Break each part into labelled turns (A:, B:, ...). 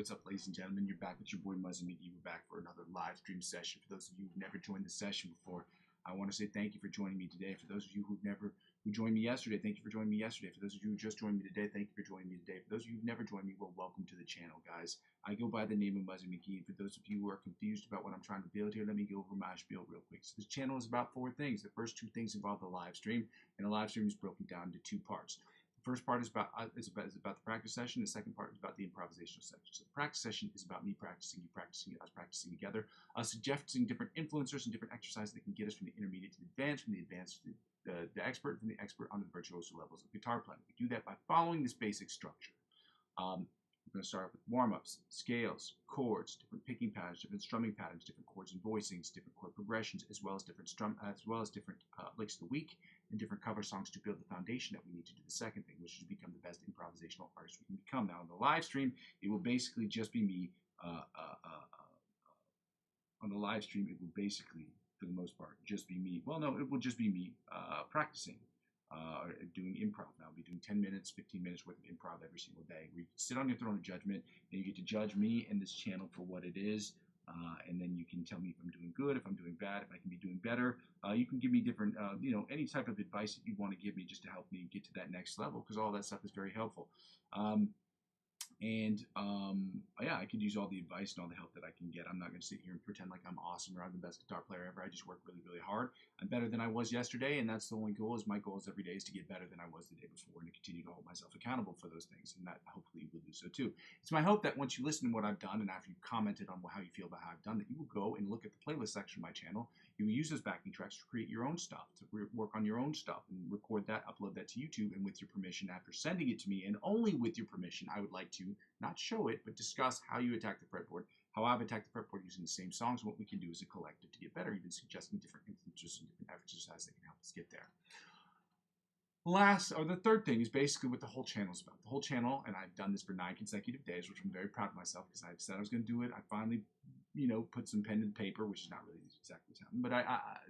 A: what's up, ladies and gentlemen? You're back with your boy Muzzy McGee. We're back for another live stream session. For those of you who've never joined the session before, I want to say thank you for joining me today. For those of you who joined me yesterday, thank you for joining me yesterday. For those of you who just joined me today, thank you for joining me today. For those of you who've never joined me, well, welcome to the channel, guys. I go by the name of Muzzy McGee. And for those of you who are confused about what I'm trying to build here, let me go over my spiel real quick. So this channel is about 4 things. The first 2 things involve the live stream, and the live stream is broken down into 2 parts. The first part is about the practice session. The second part is about the improvisational section. So the practice session is about me practicing, you practicing, us practicing together, suggesting different influencers and different exercises that can get us from the intermediate to the advanced, from the advanced to the expert, from the expert onto the virtuoso levels of guitar playing. We do that by following this basic structure. We're going to start off with warm-ups, scales, chords, different picking patterns, different strumming patterns, different chords and voicings, different chord progressions, as well as different licks of the week, and different cover songs to build the foundation that we need to do the second thing, which is to become the best improvisational artist we can become. Now, on the live stream, it will basically just be me. On the live stream, it will basically, for the most part, just be me. Well, no, it will just be me practicing. Doing improv. Now I'll be doing 10 minutes, 15 minutes worth of improv every single day. Where you can sit on your throne of judgment and you get to judge me and this channel for what it is. And then you can tell me if I'm doing good, if I'm doing bad, if I can be doing better. You can give me different, any type of advice that you want to give me just to help me get to that next level, because all that stuff is very helpful. Yeah, I could use all the advice and all the help that I can get. I'm not going to sit here and pretend like I'm awesome or I'm the best guitar player ever. I just work really, really hard. I'm better than I was yesterday, and that's the only goal. My goal is every day is to get better than I was the day before and to continue to hold myself accountable for those things, and that hopefully you will do so too. It's my hope that once you listen to what I've done and after you've commented on how you feel about how I've done, that you will go and look at the playlist section of my channel. You will use those backing tracks to create your own stuff, to work on your own stuff and record that, upload that to YouTube, and with your permission, after sending it to me, and only with your permission, I would like to not show it, but discuss how you attack the fretboard, how I've attacked the fretboard using the same songs, and what we can do as a collective to get better, even suggesting different influences and different exercises that can help us get there. The third thing is basically what the whole channel is about. The whole channel, and I've done this for 9 consecutive days, which I'm very proud of myself because I said I was going to do it. I finally, put some pen and paper, which is not really exactly the time, but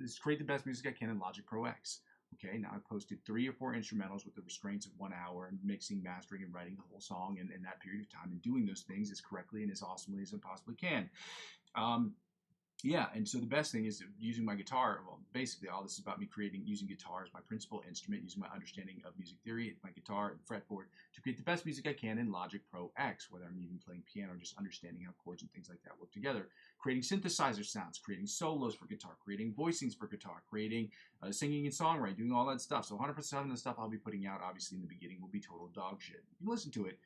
A: it's create the best music I can in Logic Pro X. Okay, now I posted 3 or 4 instrumentals with the restraints of 1 hour and mixing, mastering, and writing the whole song in that period of time and doing those things as correctly and as awesomely as I possibly can. Yeah, and so the best thing is using my guitar. Well, basically all this is about me using guitar as my principal instrument, using my understanding of music theory, my guitar, and fretboard to create the best music I can in Logic Pro X, whether I'm even playing piano or just understanding how chords and things like that work together. Creating synthesizer sounds, creating solos for guitar, creating voicings for guitar, creating singing and songwriting, doing all that stuff. So 100% of the stuff I'll be putting out, obviously, in the beginning will be total dog shit. You can listen to it.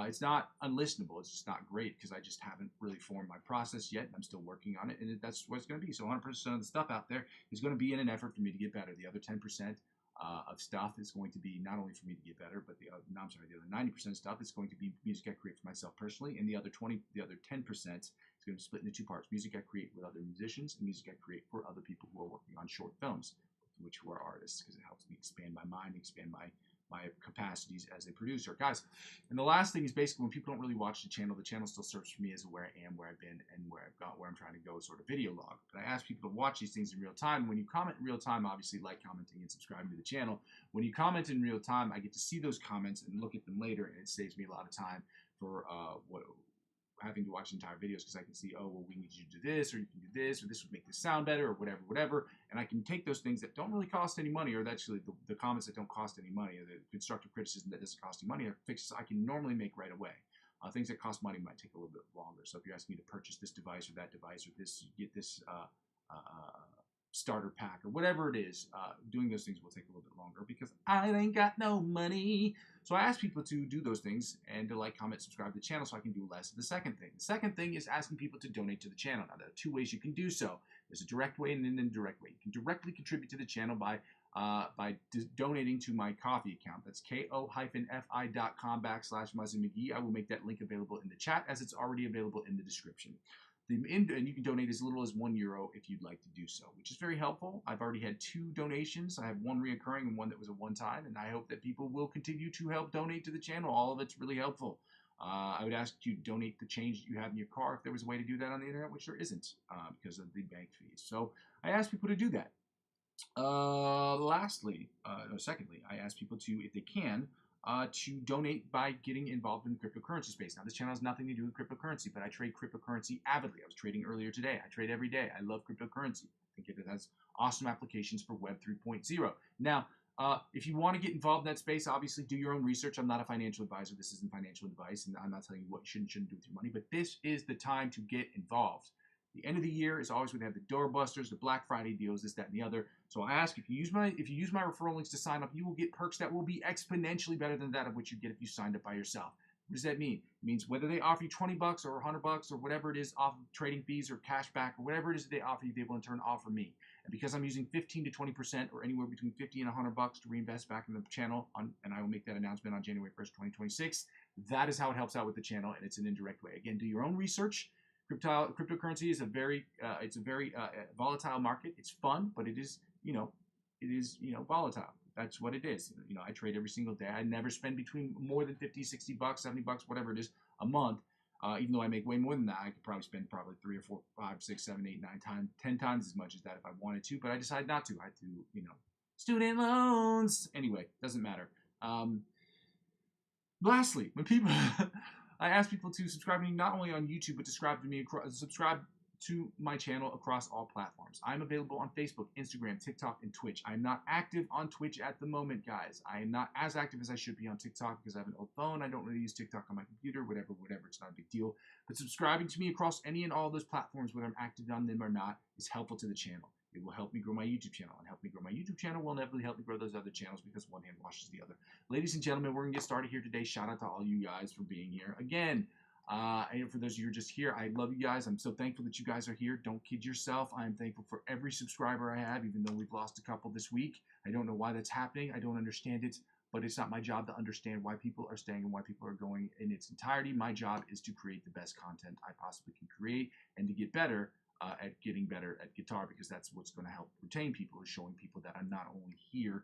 A: It's not unlistenable. It's just not great because I just haven't really formed my process yet. I'm still working on it, and that's what it's going to be. So 100% of the stuff out there is going to be in an effort for me to get better. The other 10% of stuff is going to be not only for me to get better, but the other 90% of stuff is going to be music I create for myself personally, and the other 10% is going to be split into 2 parts: music I create with other musicians and music I create for other people who are working on short films, who are artists, because it helps me expand my mind, expand my capacities as a producer. Guys, and the last thing is basically when people don't really watch the channel still serves for me as where I am, where I've been, and where I'm trying to go, sort of video log. But I ask people to watch these things in real time. When you comment in real time, obviously like, commenting, and subscribing to the channel. When you comment in real time, I get to see those comments and look at them later, and it saves me a lot of time for having to watch entire videos, because I can see, oh, well, we need you to do this, or you can do this, or this would make this sound better, or whatever, and I can take those things that don't really cost any money, or actually the comments that don't cost any money, or the constructive criticism that doesn't cost any money, or fixes I can normally make right away. Things that cost money might take a little bit longer. So if you're asking me to purchase this device or that device, or get this starter pack, or whatever it is, doing those things will take a little bit longer because I ain't got no money. So I ask people to do those things and to like, comment, subscribe to the channel so I can do less of the second thing. The second thing is asking people to donate to the channel. Now, there are 2 ways you can do so. There's a direct way and an indirect way. You can directly contribute to the channel by donating to my Ko-fi account. That's ko-fi.com/Muzzy McGee. I will make that link available in the chat, as it's already available in the description. And you can donate as little as €1 if you'd like to do so, which is very helpful. I've already had 2 donations. I have 1 reoccurring and 1 that was a one-time, and I hope that people will continue to help donate to the channel. All of it's really helpful. I would ask you to donate the change that you have in your car if there was a way to do that on the internet, which there isn't because of the bank fees. So I ask people to do that. Secondly, I ask people to, if they can, to donate by getting involved in the cryptocurrency space. Now, this channel has nothing to do with cryptocurrency, but I trade cryptocurrency avidly. I was trading earlier today. I trade every day. I love cryptocurrency. I think it has awesome applications for Web 3.0. Now, if you want to get involved in that space, obviously do your own research. I'm not a financial advisor. This isn't financial advice, and I'm not telling you what you should and shouldn't do with your money, but this is the time to get involved. The end of the year is always when they have the doorbusters, the Black Friday deals, this, that, and the other. So I ask, if you use my referral links to sign up, you will get perks that will be exponentially better than that of what you get if you signed up by yourself. What does that mean? It means whether they offer you $20 or $100 or whatever it is off of trading fees or cash back or whatever it is that they offer you, they will in turn offer me. And because I'm using 15 to 20% or anywhere between 50 and $100 to reinvest back in the channel, and I will make that announcement on January 1st, 2026, that is how it helps out with the channel, and it's an indirect way. Again, do your own research. Cryptocurrency is a very volatile market. It's fun, but it is volatile. That's what it is. I trade every single day. I never spend between more than $50, $60, $70, whatever it is, a month. Even though I make way more than that, I could probably spend 3 or 4, 5, 6, 7, 8, 9 times, 10 times as much as that if I wanted to. But I decided not to. I had to, student loans. Anyway, doesn't matter. Lastly, when people, I ask people to subscribe to me not only on YouTube, but subscribe to my channel across all platforms. I'm available on Facebook, Instagram, TikTok, and Twitch. I'm not active on Twitch at the moment, guys. I am not as active as I should be on TikTok because I have an old phone. I don't really use TikTok on my computer, whatever. It's not a big deal. But subscribing to me across any and all of those platforms, whether I'm active on them or not, is helpful to the channel. It will help me grow my YouTube channel, and help me grow my YouTube channel will inevitably help me grow those other channels because one hand washes the other. Ladies and gentlemen, we're going to get started here today. Shout out to all you guys for being here. Again, and for those of you who are just here, I love you guys. I'm so thankful that you guys are here. Don't kid yourself. I am thankful for every subscriber I have, even though we've lost a couple this week. I don't know why that's happening. I don't understand it, but it's not my job to understand why people are staying and why people are going in its entirety. My job is to create the best content I possibly can create and to get better at getting better at guitar, because that's what's going to help retain people, is showing people that I'm not only here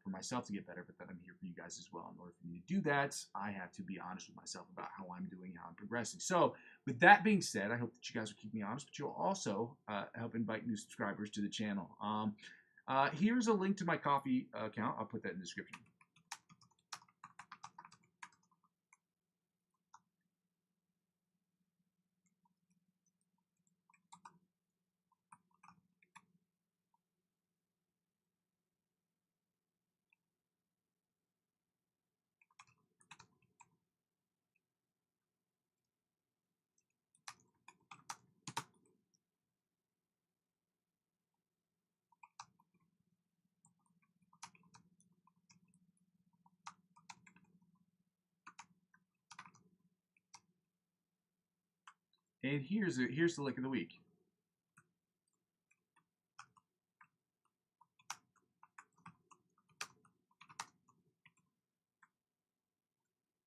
A: for myself to get better, but that I'm here for you guys as well. In order for me to do that, I have to be honest with myself about how I'm doing, how I'm progressing. So with that being said, I hope that you guys will keep me honest, but you'll also help invite new subscribers to the channel. Here's a link to my Ko-fi account. I'll put that in the description. And here's the lick of the week.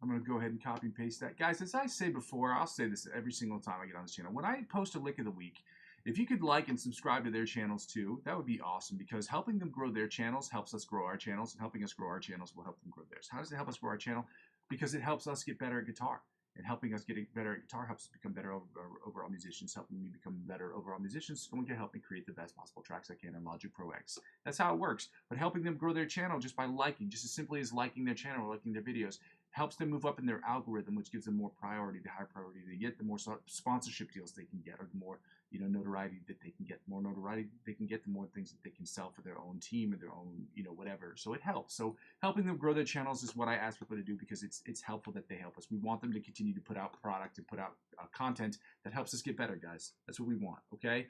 A: I'm going to go ahead and copy and paste that. Guys, as I say before, I'll say this every single time I get on this channel. When I post a lick of the week, if you could like and subscribe to their channels too, that would be awesome, because helping them grow their channels helps us grow our channels, and helping us grow our channels will help them grow theirs. How does it help us grow our channel? Because it helps us get better at guitar. And helping us get better at guitar helps us become better overall musicians. Helping me become better overall musicians is going to help me create the best possible tracks I can in Logic Pro X. That's how it works. But helping them grow their channel just by liking, just as simply as liking their channel or liking their videos, helps them move up in their algorithm, which gives them more priority. The higher priority they get, the more sponsorship deals they can get, or the more notoriety that they can get. The more notoriety they can get, the more things that they can sell for their own team or their own whatever. So it helps. So helping them grow their channels is what I ask people to do, because it's helpful that they help us. We want them to continue to put out product and put out content that helps us get better, guys. That's what we want. Okay.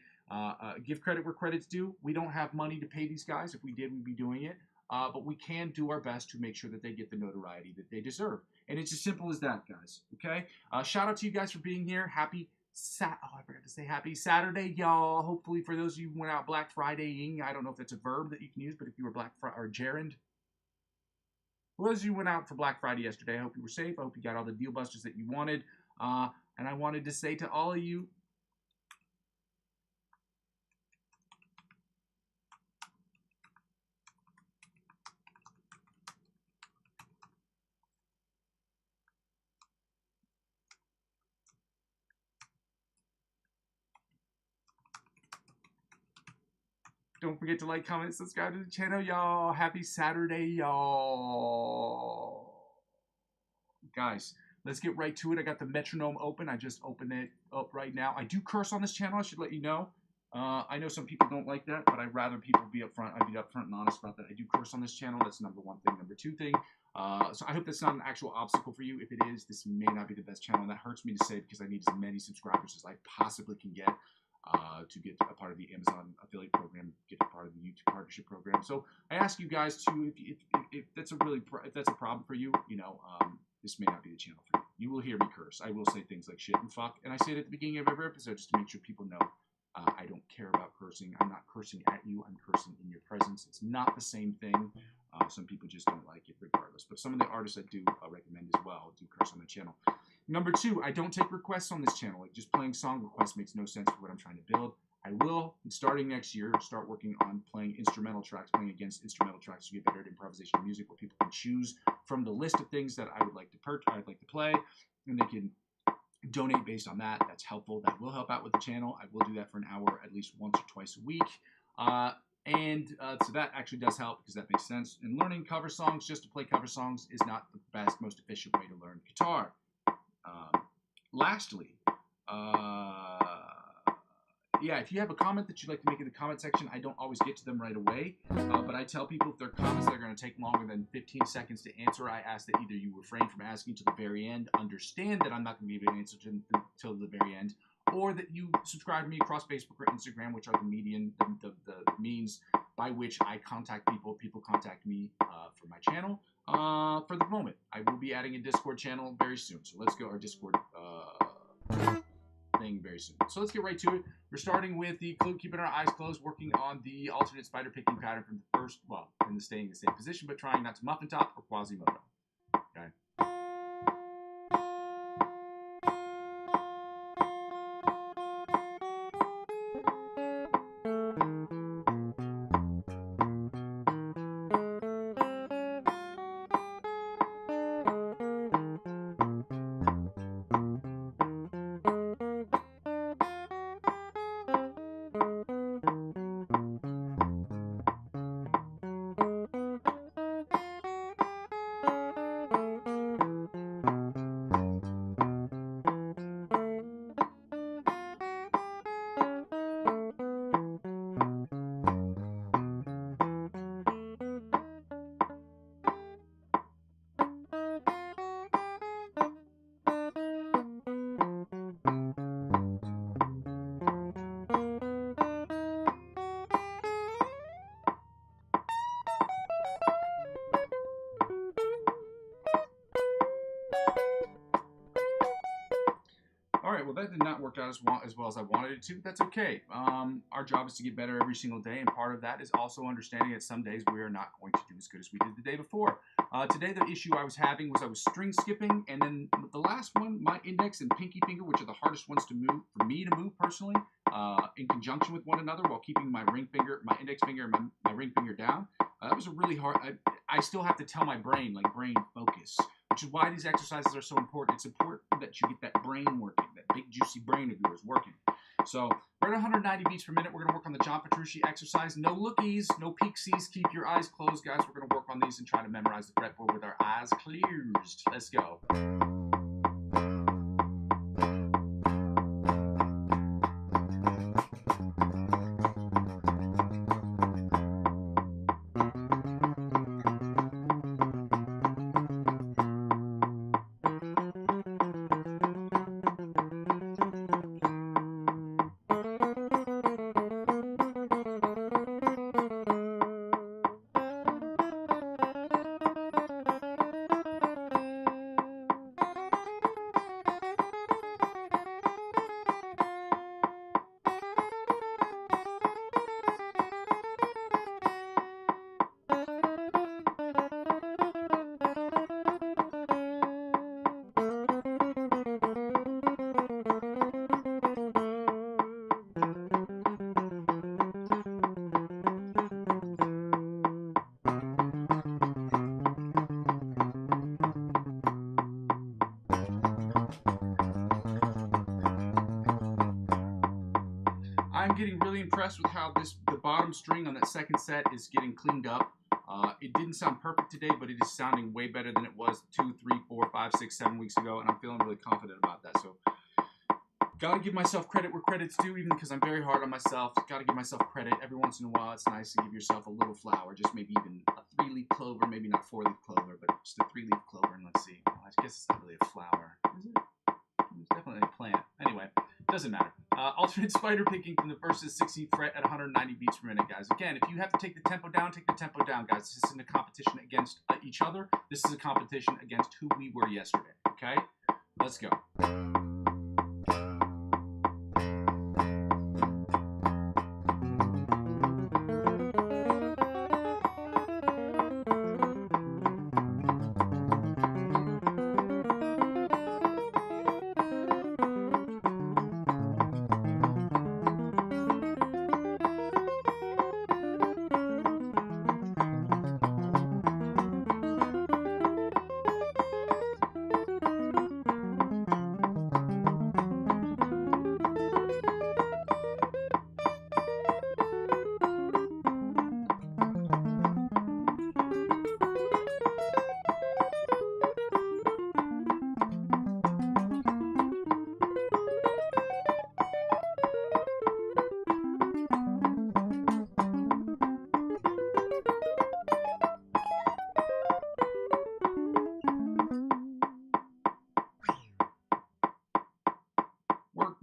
A: Give credit where credit's due. We don't have money to pay these guys. If we did, we'd be doing it. But we can do our best to make sure that they get the notoriety that they deserve. And it's as simple as that, guys. Okay? Shout out to you guys for being here. I forgot to say happy Saturday, y'all. Hopefully, for those of you who went out Black Friday-ing, I don't know if that's a verb that you can use, but if you were Black Friday or gerund. For those of you who went out for Black Friday yesterday, I hope you were safe. I hope you got all the deal busters that you wanted. And I wanted to say to all of you, don't forget to like, comment, subscribe to the channel, y'all. Happy Saturday, y'all. guys, let's get right to it. I got the metronome open. I just opened it up right now. I do curse on this channel. I should let you know. I know some people don't like that, but I'd rather people be upfront. I'd be upfront and honest about that. I do curse on this channel. That's number one thing. Number two thing, so I hope that's not an actual obstacle for you. If it is, this may not be the best channel, and that hurts me to say because I need as many subscribers as I possibly can get to get a part of the Amazon affiliate program, get a part of the YouTube partnership program. So I ask you guys to, if that's a if that's a problem for you, you know, this may not be the channel for you. You will hear me curse. I will say things like shit and fuck, and I say it at the beginning of every episode just to make sure people know. I don't care about cursing. I'm not cursing at you. I'm cursing in your presence. It's not the same thing. Some people just don't like it regardless. But some of the artists I do recommend as well do curse on the channel. Number two, I don't take requests on this channel. Like just playing song requests makes no sense for what I'm trying to build. I will, starting next year, start working on playing instrumental tracks, playing against instrumental tracks to get better at improvisation music, where people can choose from the list of things that I would like to play, and they can donate based on that. That's helpful. That will help out with the channel. I will do that for an hour at least once or twice a week. So that actually does help because that makes sense. And learning cover songs just to play cover songs is not the best, most efficient way to learn guitar. Lastly, yeah, if you have a comment that you'd like to make in the comment section, I don't always get to them right away, but I tell people if there are comments that are going to take longer than 15 seconds to answer, I ask that either you refrain from asking to the very end, understand that I'm not going to be able to answer until the very end, or that you subscribe to me across Facebook or Instagram, which are the means by which I contact people. People contact me for my channel. For the moment, I will be adding a Discord channel very soon, so let's go our Discord thing very soon. So let's get right to it. We're starting with the clue, keeping our eyes closed, working on the alternate spider picking pattern from the first, well, in the staying in the same position, but trying not to muffin top or quasimodo. Okay. Alright, well that did not work out as well as I wanted it to, but that's okay. Our job is to get better every single day, and part of that is also understanding that some days we are not going to do as good as we did the day before. Today the issue I was having was I was string skipping, and then the last one, my index and pinky finger, which are the hardest ones to move, for me to move personally, in conjunction with one another while keeping my index finger and my ring finger down. That was a really hard, I still have to tell my brain, like brain focus, which is why these exercises are so important. It's important that you get that brain working, that big juicy brain of yours working. So we're at 190 beats per minute. We're going to work on the John Petrucci exercise. No lookies, no peeksies. Keep your eyes closed, guys. We're going to work on these and try to memorize the fretboard with our eyes closed. Let's go. I'm getting really impressed with how the bottom string on that second set is getting cleaned up. It didn't sound perfect today, but it is sounding way better than it was 2, 3, 4, 5, 6, 7 weeks ago, and I'm feeling really confident about that. So, gotta give myself credit where credit's due, even because I'm very hard on myself. Gotta give myself credit. Every once in a while, it's nice to give yourself a little flower, just maybe even a 3-leaf clover, maybe not 4-leaf clover, but just a 3-leaf clover. And let's see. Well, I guess it's not really a flower, is it? It's definitely a plant. Anyway, doesn't matter. Alternate spider picking from the 1st to the 16th fret at 190 beats per minute, guys. Again, if you have to take the tempo down, take the tempo down, guys. This isn't a competition against each other. This is a competition against who we were yesterday, okay? Let's go.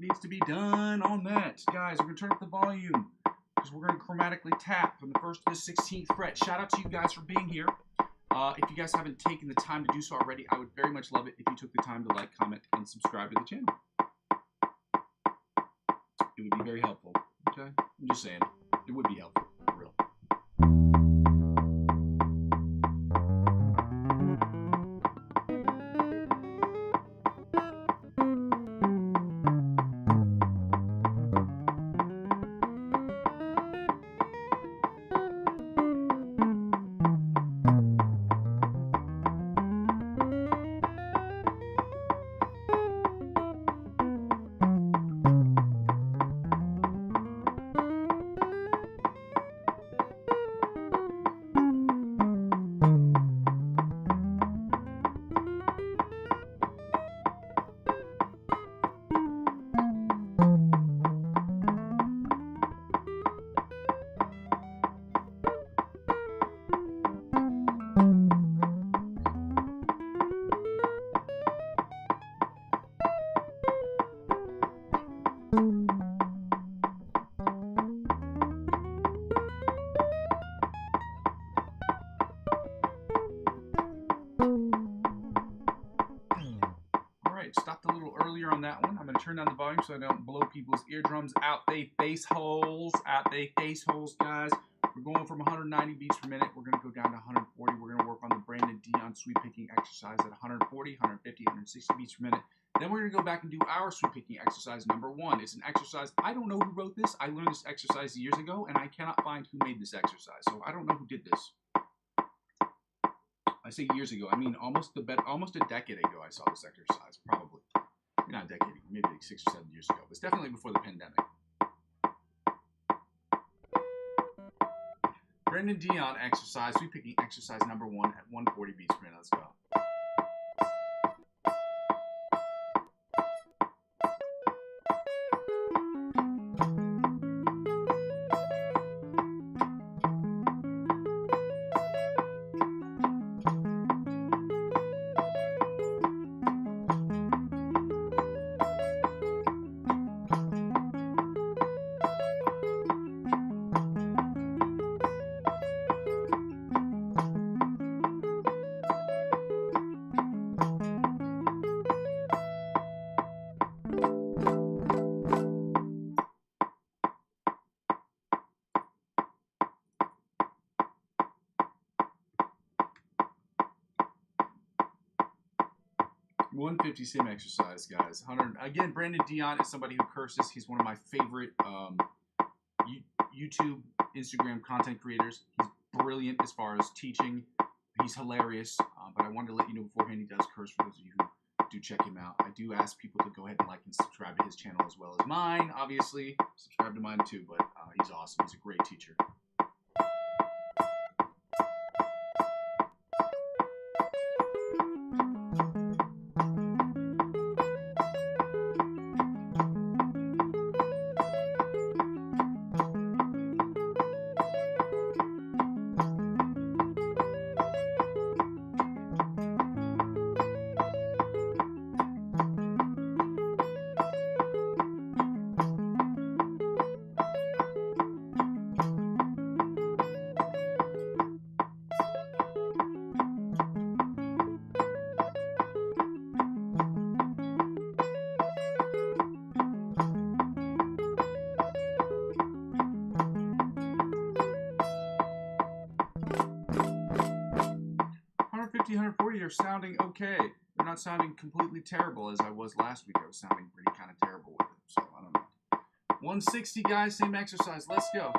A: Needs to be done on that. Guys, we're going to turn up the volume because we're going to chromatically tap from the 1st to the 16th fret. Shout out to you guys for being here. If you guys haven't taken the time to do so already, I would very much love it if you took the time to like, comment, and subscribe to the channel. It would be very helpful. Okay? I'm just saying. It would be helpful. For real. Stopped a little earlier on that one. I'm going to turn down the volume so I don't blow people's eardrums out they face holes. Out they face holes, guys. We're going from 190 beats per minute. We're going to go down to 140. We're going to work on the Brandon Dion sweep picking exercise at 140, 150, 160 beats per minute. Then we're going to go back and do our sweep picking exercise number 1. It's an exercise. I don't know who wrote this. I learned this exercise years ago, and I cannot find who made this exercise. So I don't know who did this. I say years ago. I mean almost a decade ago. I saw this exercise, probably. Maybe not a decade ago. Maybe like 6 or 7 years ago. It's definitely before the pandemic. Brandon Dion exercise. Sweep picking exercise number 1 at 140 beats per minute. Let's go. $150 sim exercise, guys. 100. Again, Brandon Dion is somebody who curses. He's one of my favorite YouTube, Instagram content creators. He's brilliant as far as teaching. He's hilarious. But I wanted to let you know beforehand he does curse for those of you who do check him out. I do ask people to go ahead and like and subscribe to his channel as well as mine, obviously. Subscribe to mine too, but he's awesome. He's a great teacher. 150, 140 are sounding okay. They're not sounding completely terrible as I was last week. I was sounding pretty kind of terrible with it, so I don't know. 160, guys, same exercise. Let's go.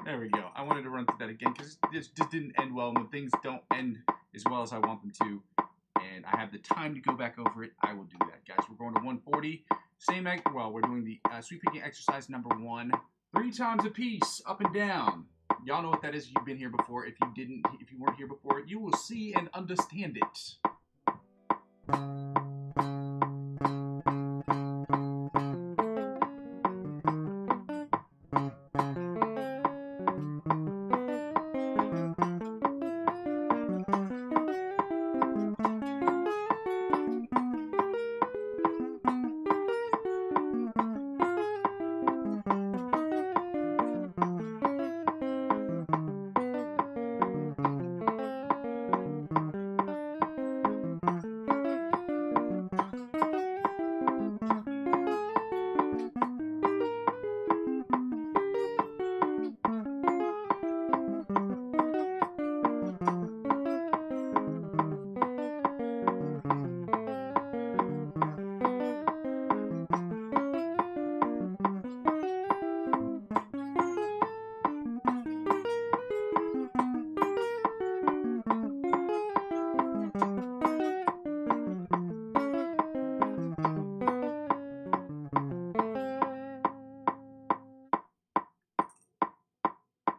A: There we go. I wanted to run through that again because this just didn't end well. And when things don't end as well as I want them to, and I have the time to go back over it, I will do that, guys. We're going to 140. Well, we're doing the sweep picking exercise number 1. 3 times a piece, up and down. Y'all know what that is. You've been here before. If you weren't here before, you will see and understand it.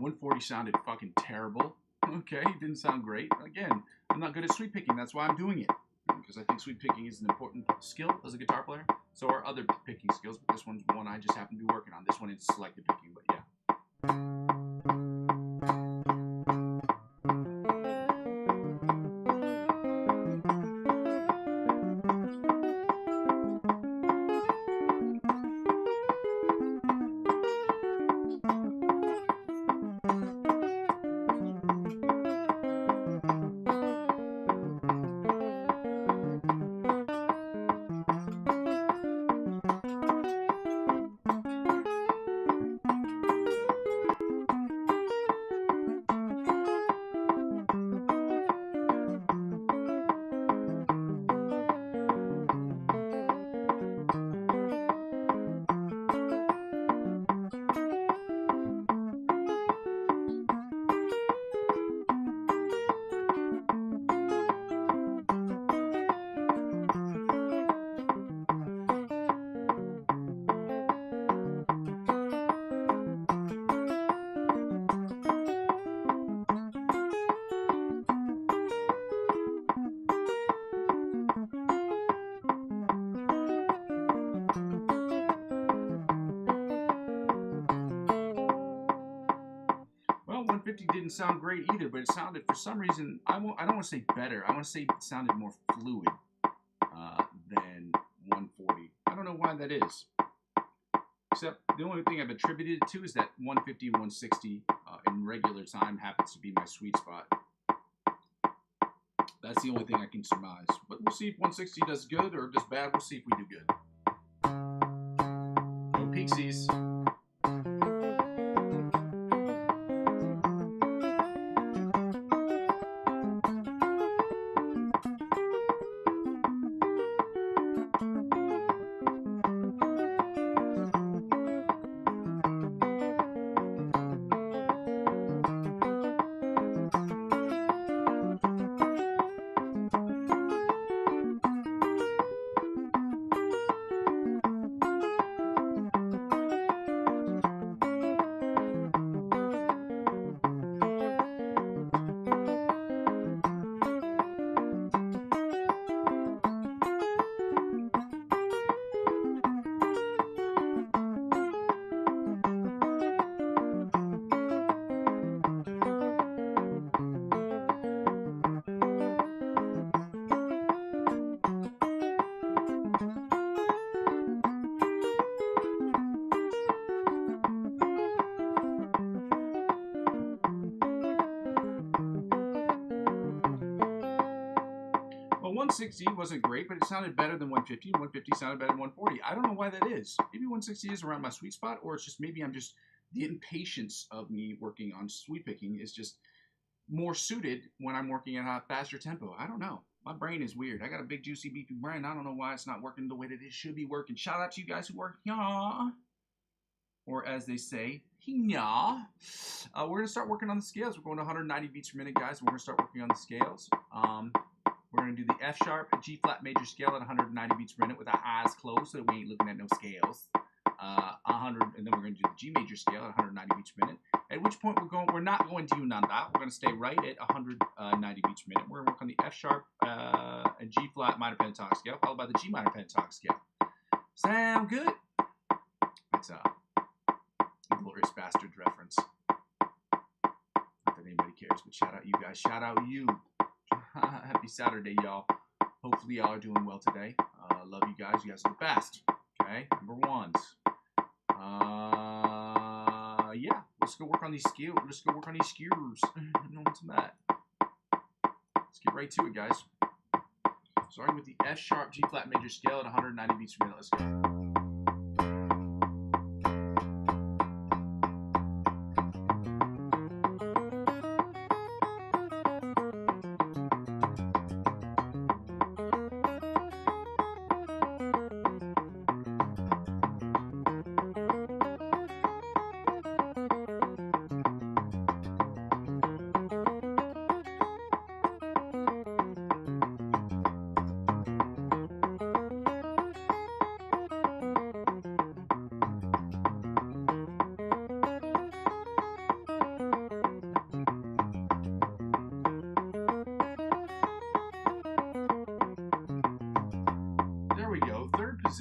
A: 140 sounded fucking terrible. Okay, didn't sound great. Again, I'm not good at sweep picking. That's why I'm doing it. Because I think sweep picking is an important skill as a guitar player. So are other picking skills, but this one's one I just happen to be working on. This one is selective picking, but yeah. Well, 150 didn't sound great either, but it sounded, for some reason, I don't want to say better. I want to say it sounded more fluid than 140. I don't know why that is. Except the only thing I've attributed it to is that 150 and 160 in regular time happens to be my sweet spot. That's the only thing I can surmise. But we'll see if 160 does good or does bad. We'll see if we do good. No pixies. 160 wasn't great, but it sounded better than 150. 150 sounded better than 140. I don't know why that is. Maybe 160 is around my sweet spot, or it's just maybe I'm just the impatience of me working on sweep picking is just more suited when I'm working at a faster tempo. I don't know. My brain is weird. I got a big, juicy, beefy brain. I don't know why it's not working the way that it should be working. Shout out to you guys who work, yeah. Or as they say, yeah. We're going to start working on the scales. We're going to 190 beats per minute, guys. And we're going to start working on the scales. We're going to do the F sharp and G flat major scale at 190 beats per minute with our eyes closed so that we ain't looking at no scales. 100, and then we're going to do the G major scale at 190 beats per minute. At which point we're not going to none that. We're going to stay right at 190 beats per minute. We're going to work on the F sharp and G flat minor pentatonic scale, followed by the G minor pentatonic scale. Sound good? That's a Glorious Bastard reference. Not that anybody cares, but shout out you guys. Shout out you. Happy Saturday, y'all. Hopefully y'all are doing well today. Love you guys. You guys are the best. Okay, number ones. Yeah, let's go work on these skills. Let's go work on these skewers. No one's mad. Let's get right to it, guys. Starting with the F sharp G flat major scale at 190 beats per minute. Let's go.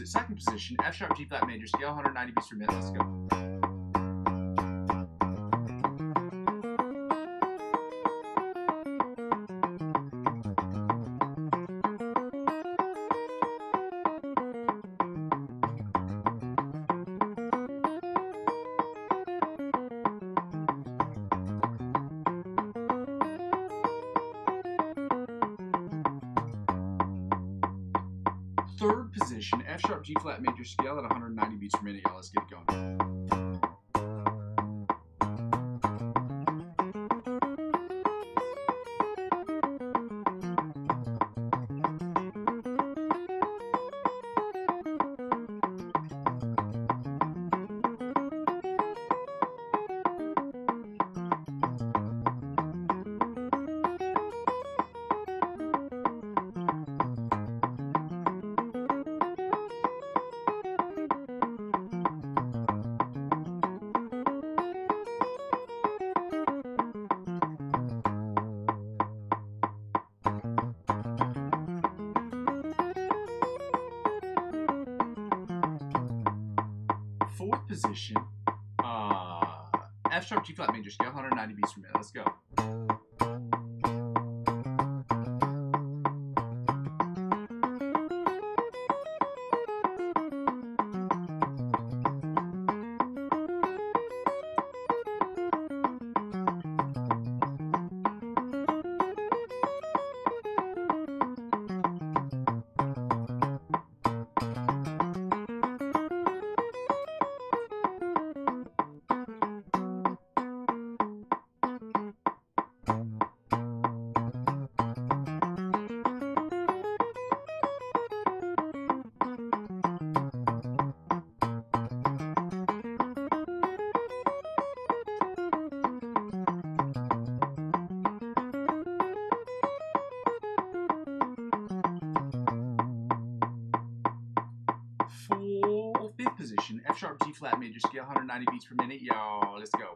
A: Second position, F sharp G flat major scale, 190 beats per minute. Let's go. Third position, F sharp G flat major scale at 190 beats per minute. Y'all, let's get it going. Fourth position, F sharp G flat major scale, 190 beats per minute. Let's go. Fifth position, F sharp G flat major scale, 190 beats per minute. Y'all, let's go.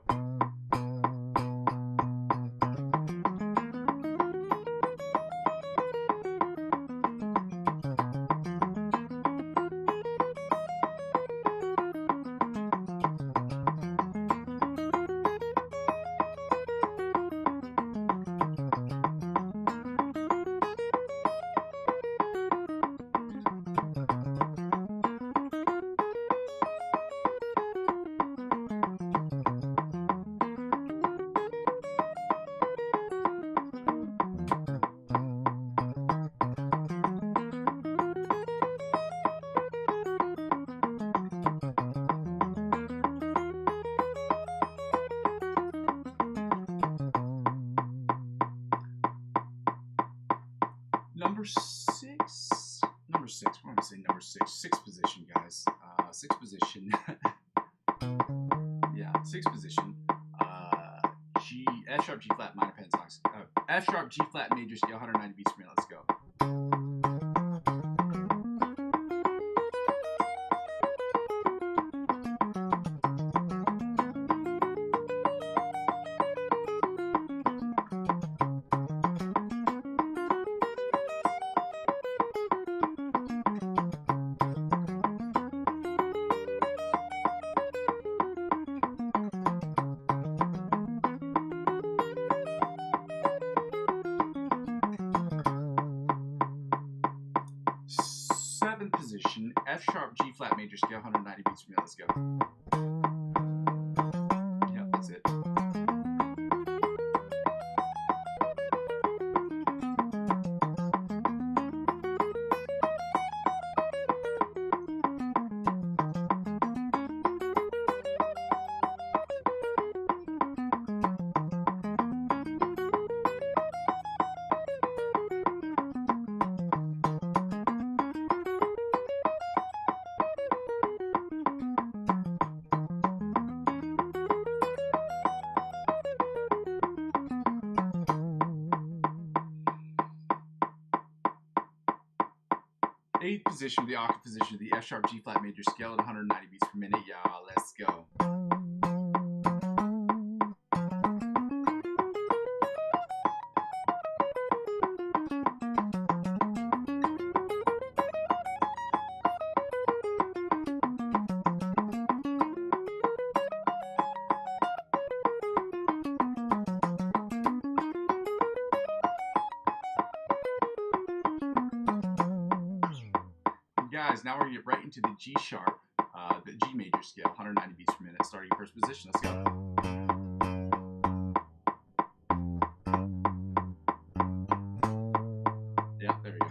A: Number six. We're going to say number six. Sixth position, guys. Sixth position. Yeah, sixth position. F sharp, G flat, minor pentatonic. F sharp, G flat, major scale, 190 beats per minute. Let's go. Seventh position, F sharp, G flat, major scale, 190 beats per minute. Let's go. Yep, that's it. Eighth position, the octave position, the F sharp, G flat, major scale at 190 beats per minute. Y'all, let's go. Guys, now we're going to get right into the G sharp, the G major scale, 190 beats per minute, starting first position. Let's go. Yeah, there we go.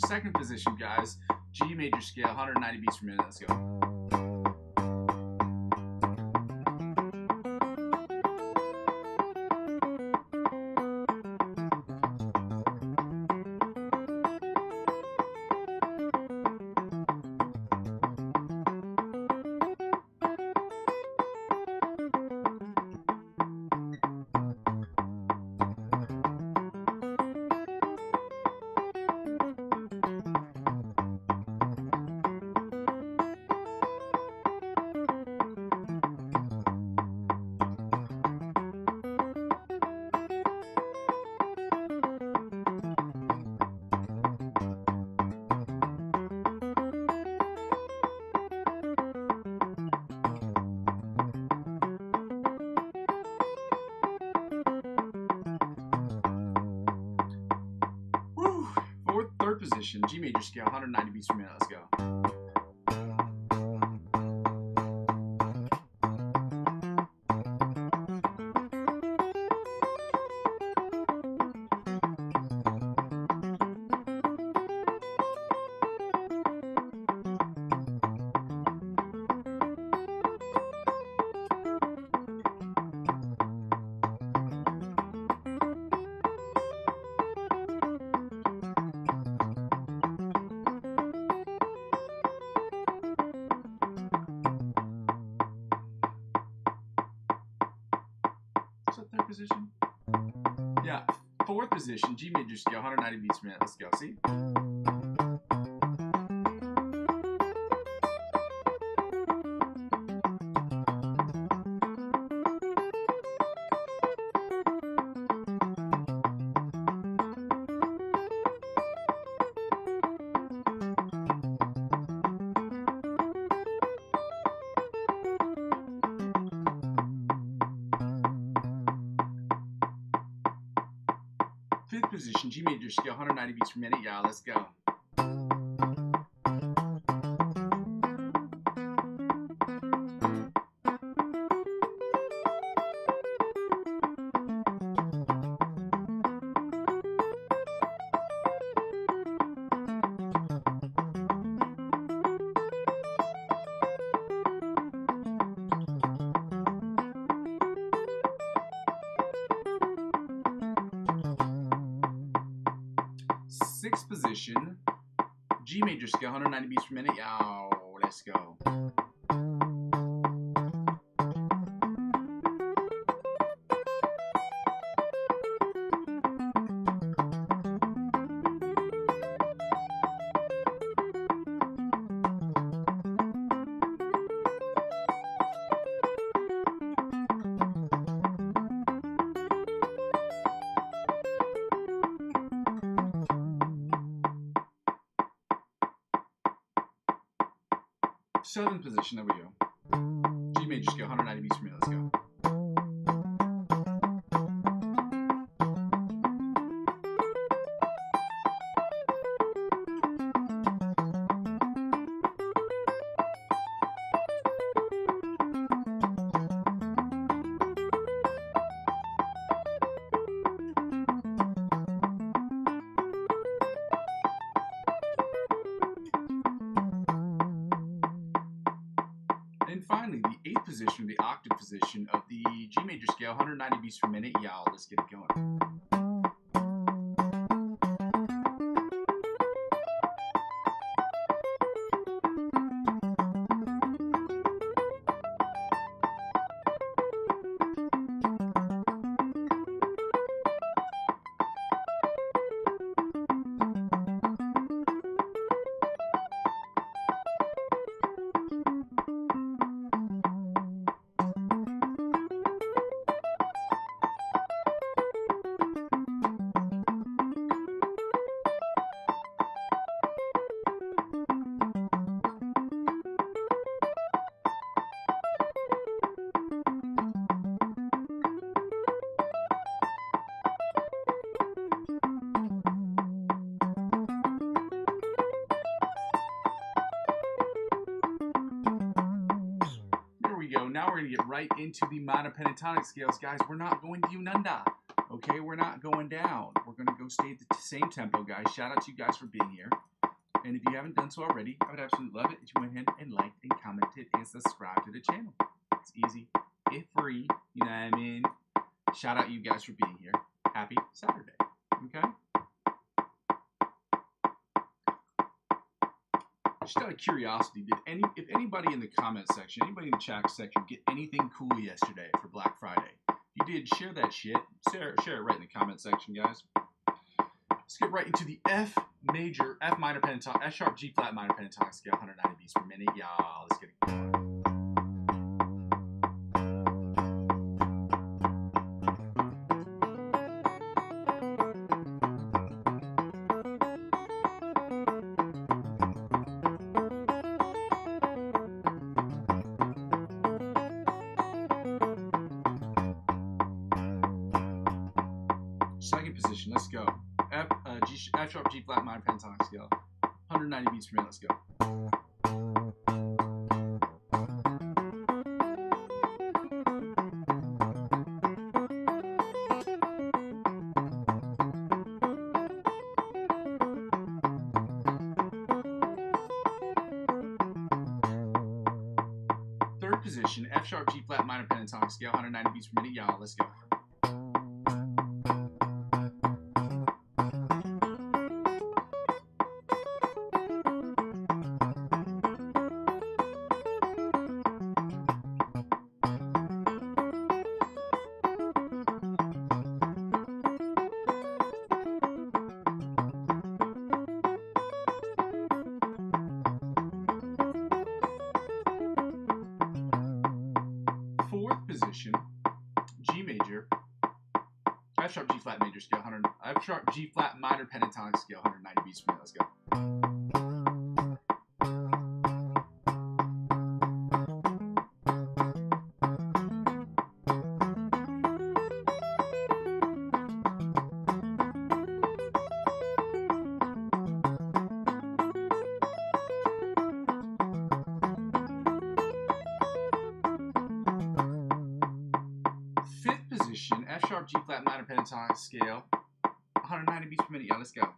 A: Second position, guys. G major scale, 190 beats per minute. Let's go. Third position, G major scale, 190 beats per minute. Let's go. Third position? Yeah, fourth position, G major scale, 190 beats per minute. Let's go. See? position, G major scale, 190 beats per minute. Yeah, let's go. Sixth position, G major scale, 190 beats per minute. Yo, let's go. Seventh position, there we go. G major scale, 190 beats per minute. Let's go. And finally, the eighth position, the octave position of the G major scale, 190 beats per minute. Y'all, let's get it going. Go. Now we're going to get right into the minor pentatonic scales, guys. We're not going Yunanda, okay? We're not going down. We're going to go stay at the same tempo, guys. Shout out to you guys for being here. And if you haven't done so already, I would absolutely love it if you went ahead and liked and commented and subscribed to the channel. It's easy. It's free. You know what I mean? Shout out you guys for being here. Happy Saturday, okay? Just out of curiosity, if anybody in the comment section, anybody in the chat section get anything cool yesterday for Black Friday? If you did, share that shit. Share it right in the comment section, guys. Let's get right into the F minor pentatonic, F sharp G flat minor pentatonic scale, 190 beats per minute. Y'all, let's get it going. Second position, let's go. F sharp G flat minor pentatonic scale, 190 beats per minute. Let's go. Third position, F sharp G flat minor pentatonic scale, 190 beats per minute. Y'all, let's go. Fourth position, G major, F sharp G flat major scale, F sharp G flat minor pentatonic scale, 190 beats per minute. Let's go. F sharp, G flat, minor pentatonic scale, 190 beats per minute. Yeah, let's go.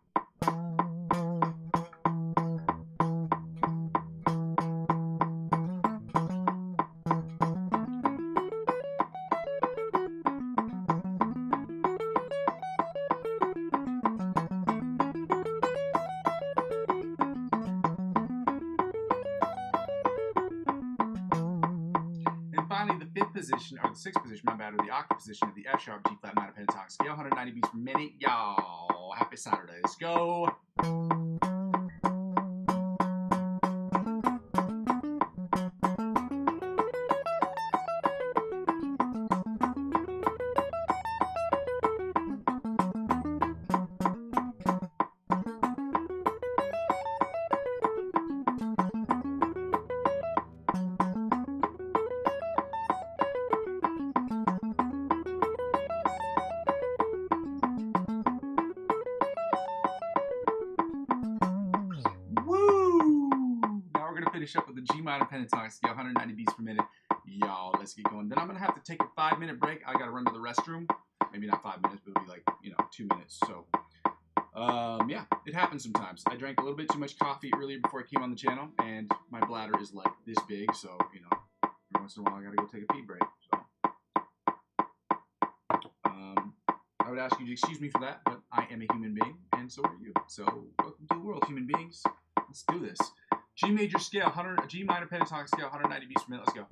A: Finally, the fifth position, or the sixth position, my bad, or the octave position of the F sharp, G flat, minor pentatonic scale, 190 beats per minute. Y'all, happy Saturday. Let's go. Finish up with the G minor pentatonic scale, 190 beats per minute. Y'all, let's get going. Then I'm gonna have to take a 5-minute break. I gotta run to the restroom. Maybe not 5 minutes, but it'll be like 2 minutes. So, yeah, it happens sometimes. I drank a little bit too much coffee earlier before I came on the channel, and my bladder is like this big. So, every once in a while I gotta go take a pee break. So, I would ask you to excuse me for that, but I am a human being, and so are you. So, welcome to the world, human beings. Let's do this. G major scale, G minor pentatonic scale, 190 beats per minute. Let's go.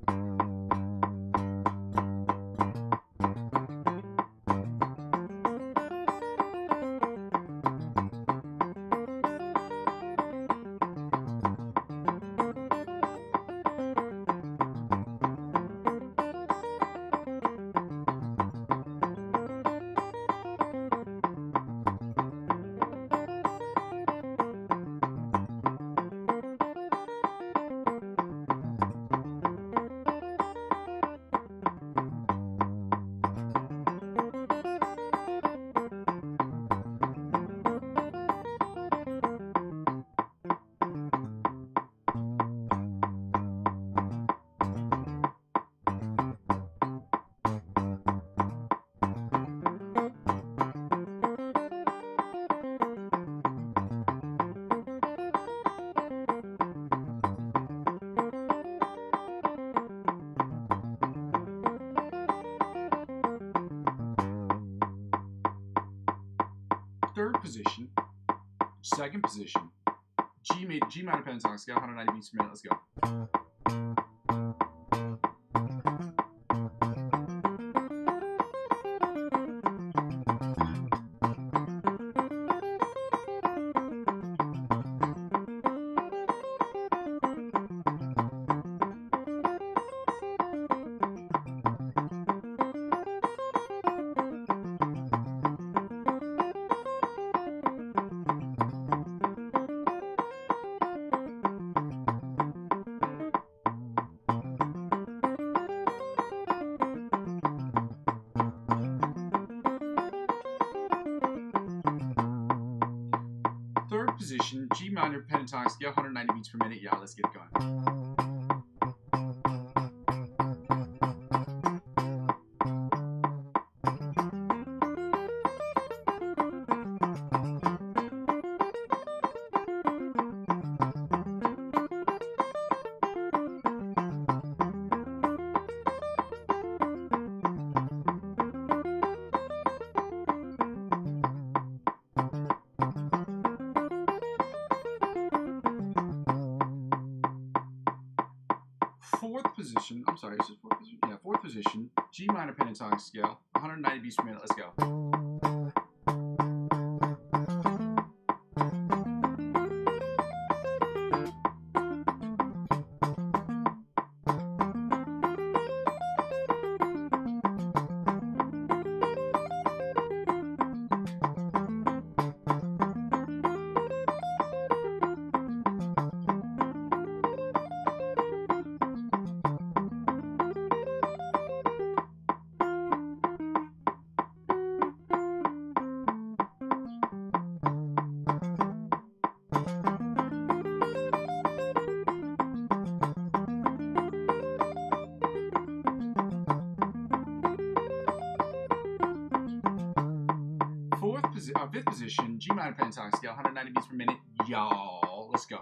A: Third position, second position, G minor pentatonic scale, 190 beats per minute. Let's go. Third position, G minor pentatonic scale, 190 beats per minute. Yeah, let's get going. Fourth position, I'm sorry, is it fourth position? Yeah, fourth position, G minor pentatonic scale, 190 beats per minute. Let's go. our fifth position, G minor pentatonic scale, 190 beats per minute. Y'all, let's go.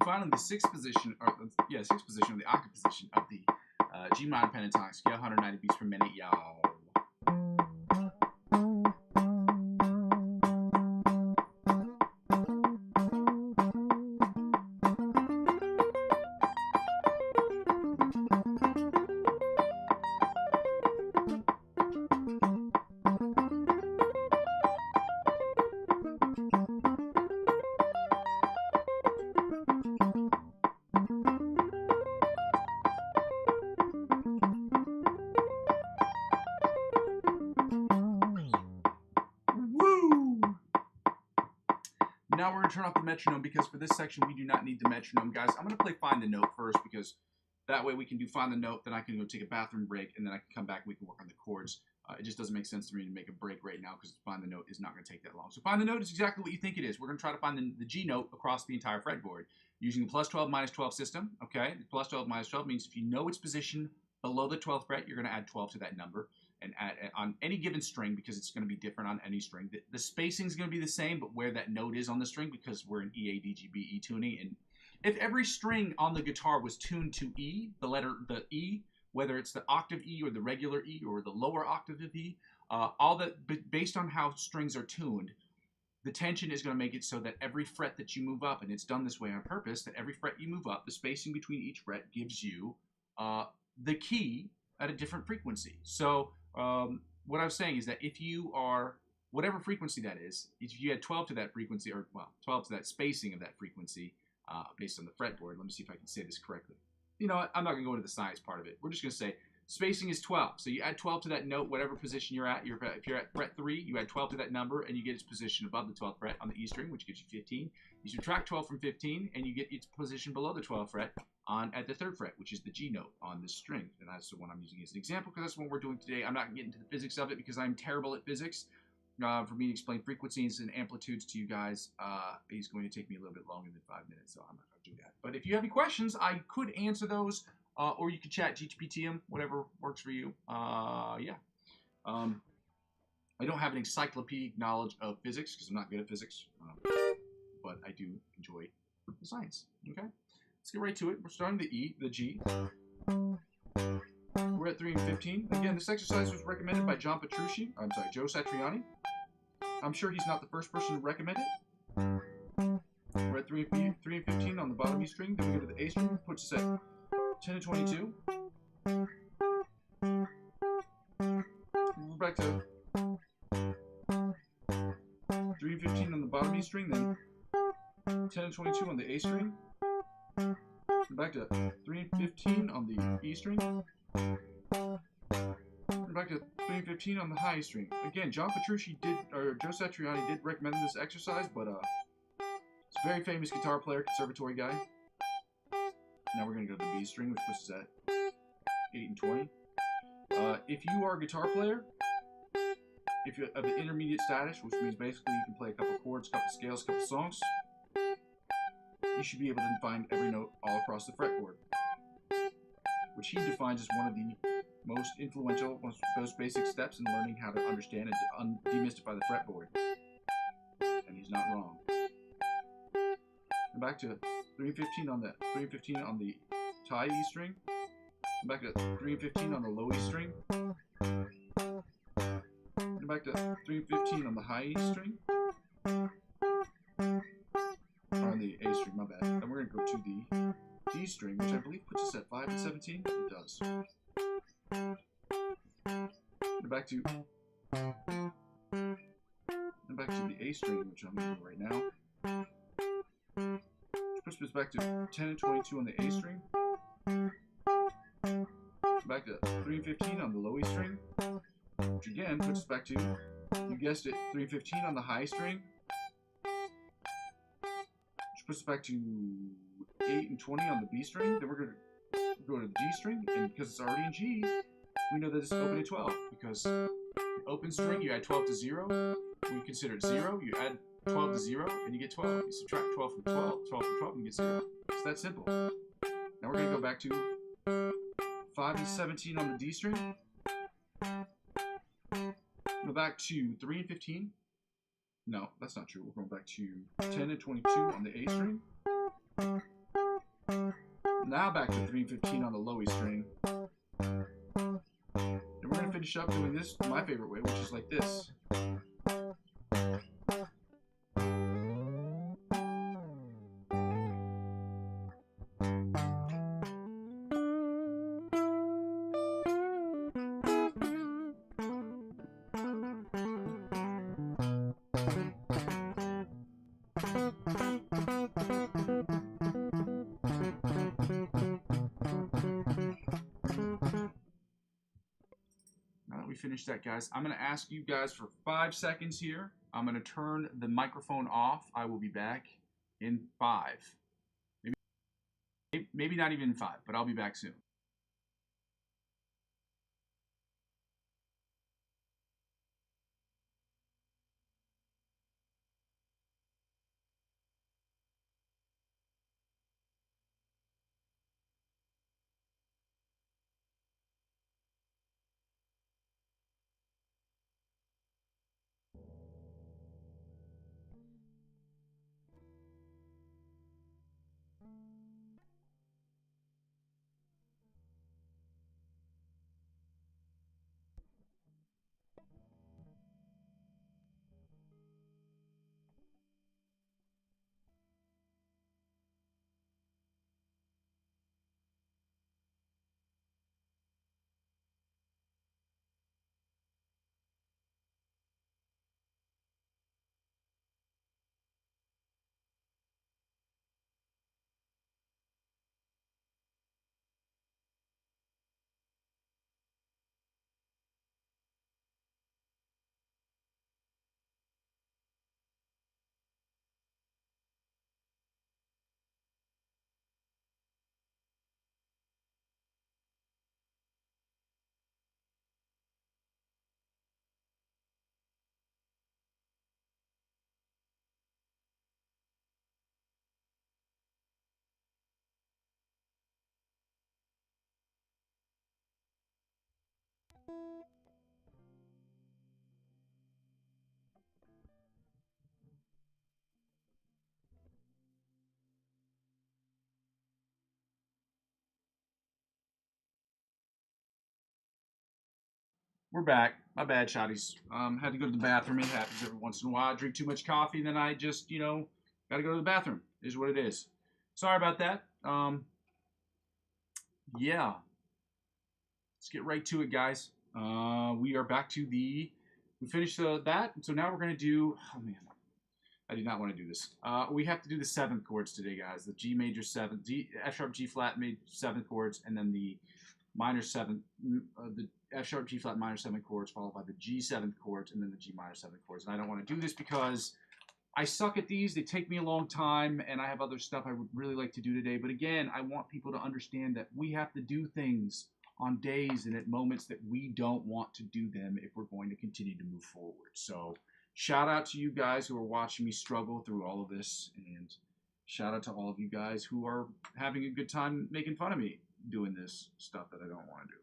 A: Finally, the sixth position, of the octave position of the G minor pentatonic scale, 190 beats per minute, y'all. Now we're going to turn off the metronome because for this section we do not need the metronome. Guys, I'm going to play Find the Note first because that way we can do Find the Note, then I can go take a bathroom break, and then I can come back and we can work on the chords. It just doesn't make sense to me to make a break right now because Find the Note is not going to take that long. So Find the Note is exactly what you think it is. We're going to try to find the G note across the entire fretboard using the plus 12, minus 12 system. Okay, the plus 12, minus 12 means if you know its position below the 12th fret, you're going to add 12 to that number. And on any given string, because it's going to be different on any string, the spacing is going to be the same, but where that note is on the string, because we're in E, A, D, G, B, E tuning. And if every string on the guitar was tuned to E, the E, whether it's the octave E or the regular E or the lower octave of E, all that based on how strings are tuned, the tension is going to make it so that every fret that you move up, and it's done this way on purpose, that every fret you move up, the spacing between each fret gives you the key at a different frequency. So what I was saying is that if you are, whatever frequency that is, if you add 12 to that frequency, or, well, 12 to that spacing of that frequency based on the fretboard, let me see if I can say this correctly. You know what? I'm not going to go into the science part of it. We're just going to say spacing is 12. So you add 12 to that note, whatever position you're at. If you're at fret 3, you add 12 to that number, and you get its position above the 12th fret on the E string, which gives you 15. You subtract 12 from 15, and you get its position below the 12th fret at the 3rd fret, which is the G note on this string. And that's the one I'm using as an example because that's what we're doing today. I'm not getting into the physics of it because I'm terrible at physics. For me to explain frequencies and amplitudes to you guys is going to take me a little bit longer than 5 minutes, so I'm not going to do that. But if you have any questions, I could answer those, or you could chat GPT them, whatever works for you. Yeah. I don't have an encyclopedic knowledge of physics because I'm not good at physics, but I do enjoy the science. Okay? Let's get right to it. We're starting the E, the G. We're at 3 and 15. Again, this exercise was recommended by Joe Satriani. I'm sure he's not the first person to recommend it. We're at 3 and 15 on the bottom E string. Then we go to the A string, puts us at 10 and 22. We're back to 3 and 15 on the bottom E string, then 10 and 22 on the A string. Back to 3 and 15 on the E string. Back to 3 and 15 on the high E string. Again, Joe Satriani did recommend this exercise, but it's a very famous guitar player, conservatory guy. Now we're going to go to the B string, which puts us at 8 and 20. If you are a guitar player, if you're of the intermediate status, which means basically you can play a couple chords, couple scales, couple songs, you should be able to find every note all across the fretboard, which he defines as one of the most influential, most basic steps in learning how to understand and to demystify the fretboard. And he's not wrong. And back to 3 and 15 on the 3 and 15 on the high E string. And back to 3 and 15 on the low E string. And back to 3 and 15 on the high E string. On the A string, my bad. Then we're going to go to the D string, which I believe puts us at 5 and 17. It does. And back to the A string, which I'm using right now. Which puts us back to 10 and 22 on the A string. Back to 3 and 15 on the low E string. Which again puts us back to You guessed it, 315 on the high string, which puts us back to 8 and 20 on the B string. Then we're going to go to the G string, and because it's already in G, we know that it's open at 12, because the open string, you add 12 to 0, we consider it 0, you add 12 to 0, and you get 12. You subtract 12 from 12, 12 from 12, and you get 0. It's that simple. Now we're going to go back to 5 and 17 on the D string. Go back to 3 and 15. No, that's not true. We're going back to 10 and 22 on the A string. Now back to 3 and 15 on the low E string. And we're going to finish up doing this my favorite way, which is like this. Finish that, guys. I'm going to ask you guys for 5 seconds here. I'm going to turn the microphone off. I will be back in 5. Maybe not even 5, but I'll be back soon. We're back. My bad, shotties. Had to go to the bathroom. It happens every once in a while. I drink too much coffee, and then I just, got to go to the bathroom. Is what it is. Sorry about that. Yeah. Let's get right to it, guys. We are back to we finished that, so now we're going to do, oh man, I did not want to do this. We have to do the 7th chords today, guys. The G major 7th, F sharp, G flat, 7th chords, and then the minor 7th, the F sharp, G flat, minor 7th chords, followed by the G 7th chords, and then the G minor 7th chords. And I don't want to do this because I suck at these. They take me a long time, and I have other stuff I would really like to do today. But again, I want people to understand that we have to do things on days and at moments that we don't want to do them if we're going to continue to move forward. So shout out to you guys who are watching me struggle through all of this, and shout out to all of you guys who are having a good time making fun of me doing this stuff that I don't want to do.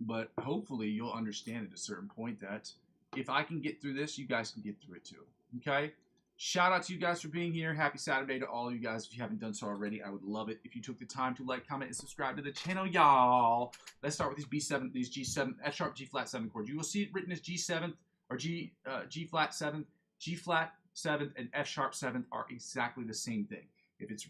A: But hopefully you'll understand at a certain point that if I can get through this, you guys can get through it too. Okay? Shout out to you guys for being here. Happy Saturday to all of you guys. If you haven't done so already, I would love it if you took the time to like, comment, and subscribe to the channel, y'all. Let's start with these B7, these G7, F sharp, G flat 7 chords. You will see it written as G7 or G flat 7th, G flat 7th, and F sharp 7th are exactly the same thing. If it's,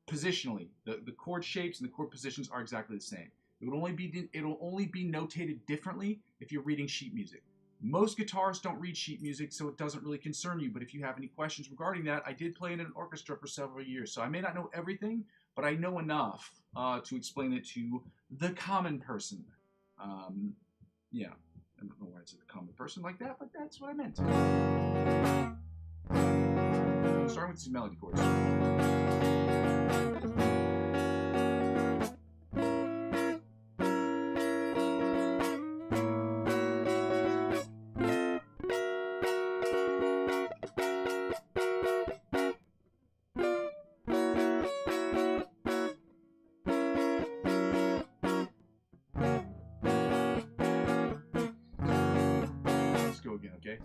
A: positionally, the chord shapes and the chord positions are exactly the same. It'll only be notated differently if you're reading sheet music. Most guitarists don't read sheet music, so it doesn't really concern you. But if you have any questions regarding that, I did play in an orchestra for several years, so I may not know everything, but I know enough to explain it to the common person. Yeah, don't know why it's a common person like that, but that's what I meant. Starting with these melody chords. Let's go again, okay?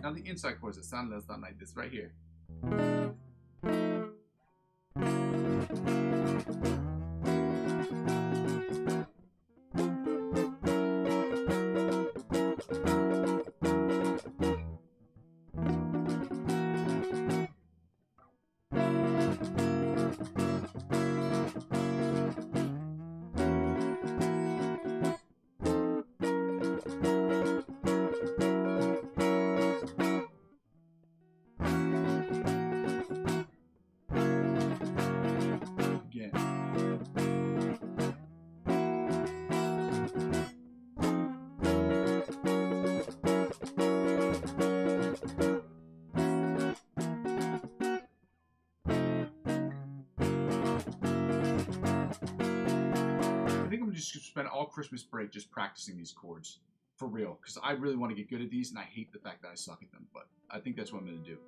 A: Now the inside chords that sound like this right here. Again. I think I'm just gonna spend all Christmas break just practicing these chords. For real. Because I really want to get good at these and I hate the fact that I suck at them. But I think that's what I'm gonna do.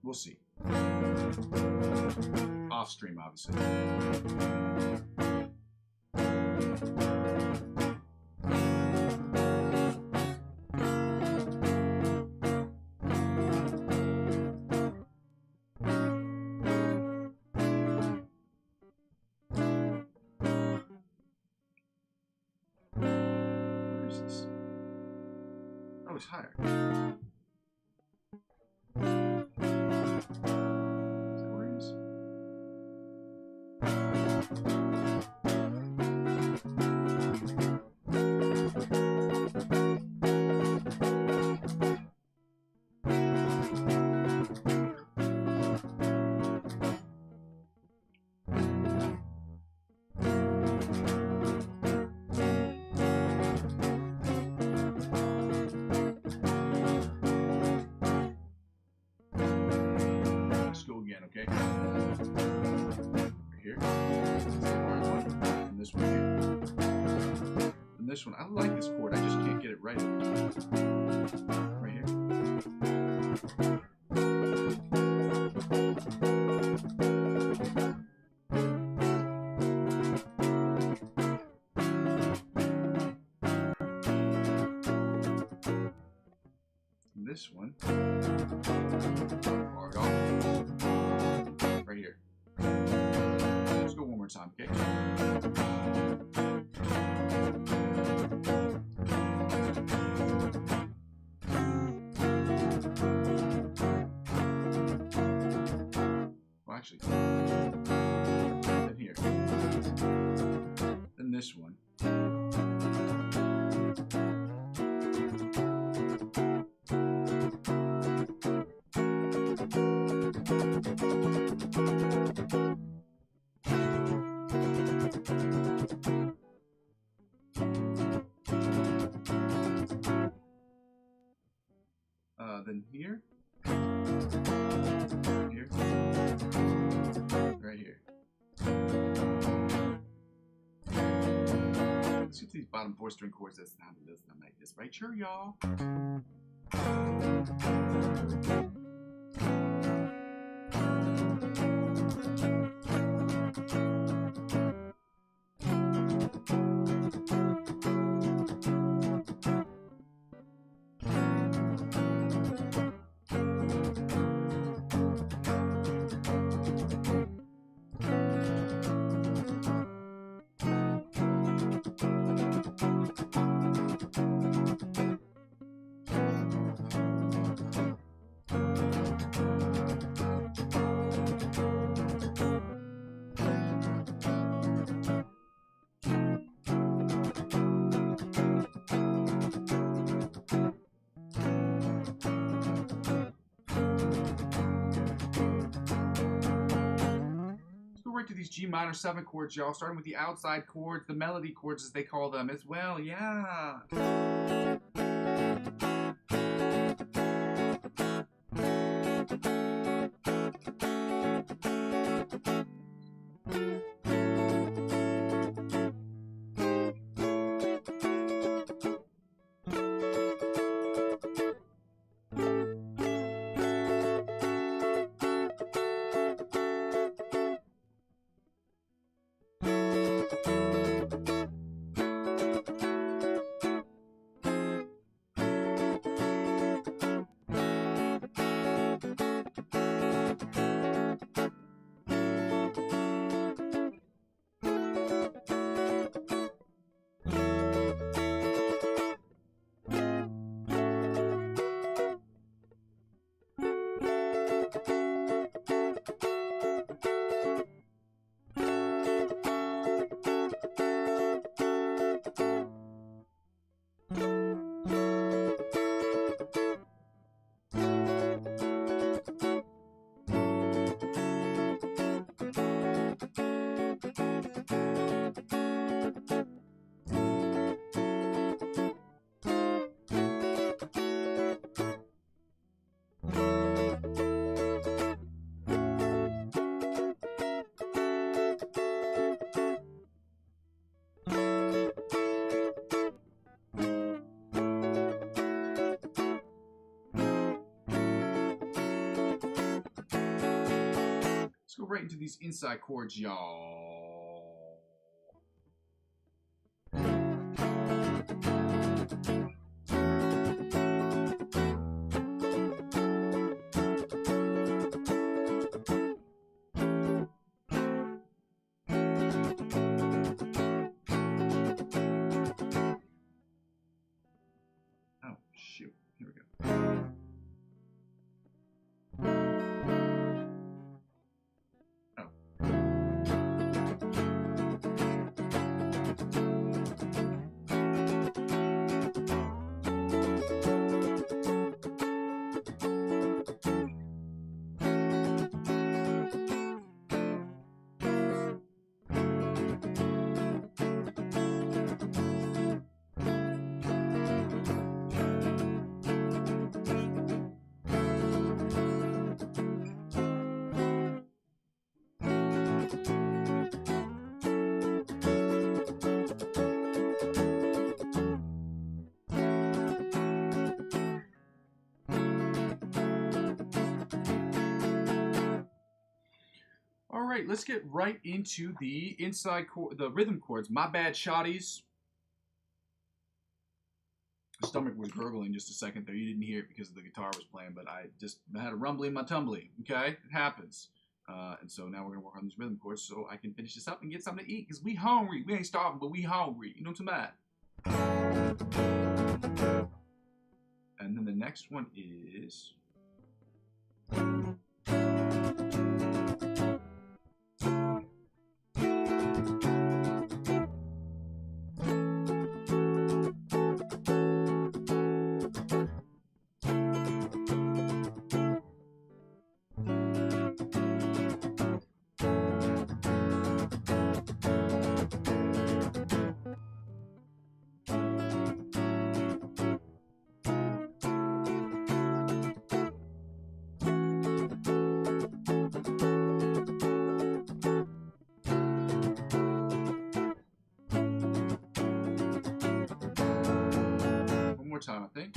A: We'll see. Off stream, obviously. Where is this? Oh, it's higher. Let's go again, okay? Right here. And this one here. And this one. I like this chord. I just can't get it right. Right here. And this one. Bar it off. Right here. Let's go one more time, okay? Well, actually, then here. Then this one. Then here, here, right here. Let's get to these bottom 4-string chords that sound like this, right? Sure, y'all. right to these G minor 7 chords, y'all, starting with the outside chords, the melody chords as they call them as well, yeah. Let's go right into these inside chords, y'all. Oh, shoot. Here we go. All right, let's get right into the inside chord, the rhythm chords. My bad, shotties. The stomach was gurgling just a second there. You didn't hear it because the guitar was playing, but I had a rumbly in my tumbly. Okay, it happens. And so now we're gonna work on these rhythm chords so I can finish this up and get something to eat because we hungry. We ain't starving, but we hungry. You know what I'm saying? And then the next one is. Time, I think.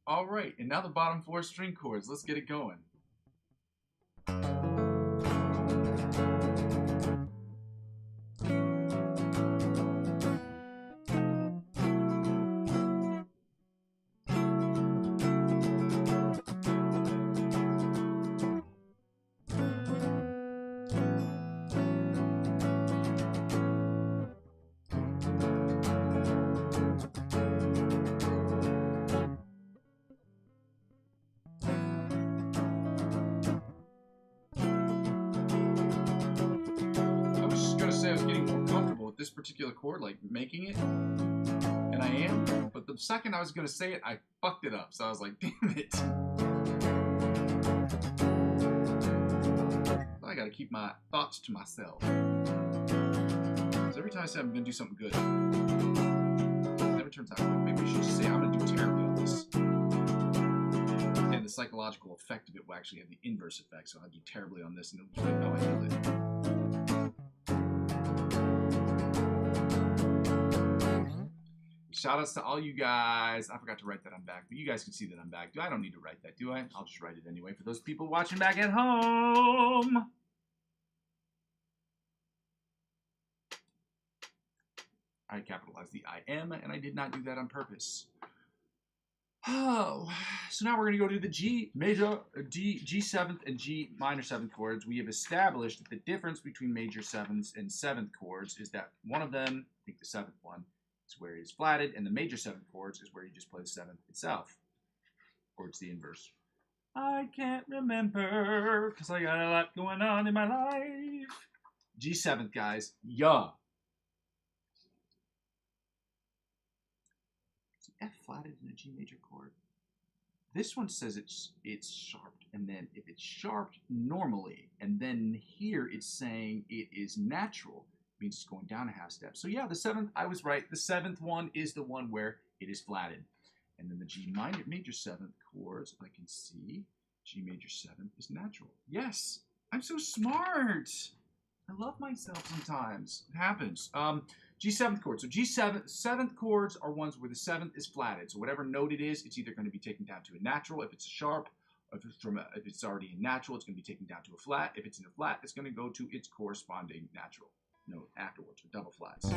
A: All right, and now the bottom 4 string chords. Let's get it going. wrote this particular chord, like making it, and I am, but the second I was going to say it, I fucked it up. So I was like, damn it. So I got to keep my thoughts to myself. Because every time I say I'm going to do something good, it never turns out good. Maybe we should just say I'm going to do terribly on this. And the psychological effect of it will actually have the inverse effect. So I'll do terribly on this, and it'll be like, oh, I nailed it. Shout outs to all you guys. I forgot to write that I'm back, but you guys can see that I'm back. I don't need to write that, do I? I'll just write it anyway for those people watching back at home. I capitalized the I am, and I did not do that on purpose. Oh, so now we're going to go to the G major, G seventh, and G minor seventh chords. We have established that the difference between major sevenths and seventh chords is that one of them, I think the seventh one, is where it is flatted, and the major seventh chords is where you just play the seventh itself. Or it's the inverse. I can't remember, because I got a lot going on in my life. G seventh, guys. Yeah. Is F flatted in a G major chord? This one says it's sharped, and then if it's sharped normally, and then here it's saying it is natural, means it's going down a half step. So yeah, the seventh, I was right. The seventh one is the one where it is flatted. And then the G minor major seventh chords, if I can see, G major seventh is natural. Yes, I'm so smart. I love myself sometimes. It happens. G seventh chords. So G seventh chords are ones where the seventh is flatted. So whatever note it is, it's either going to be taken down to a natural if it's a sharp. If it's already in natural, it's going to be taken down to a flat. If it's in a flat, it's going to go to its corresponding natural note afterwards, or double flats.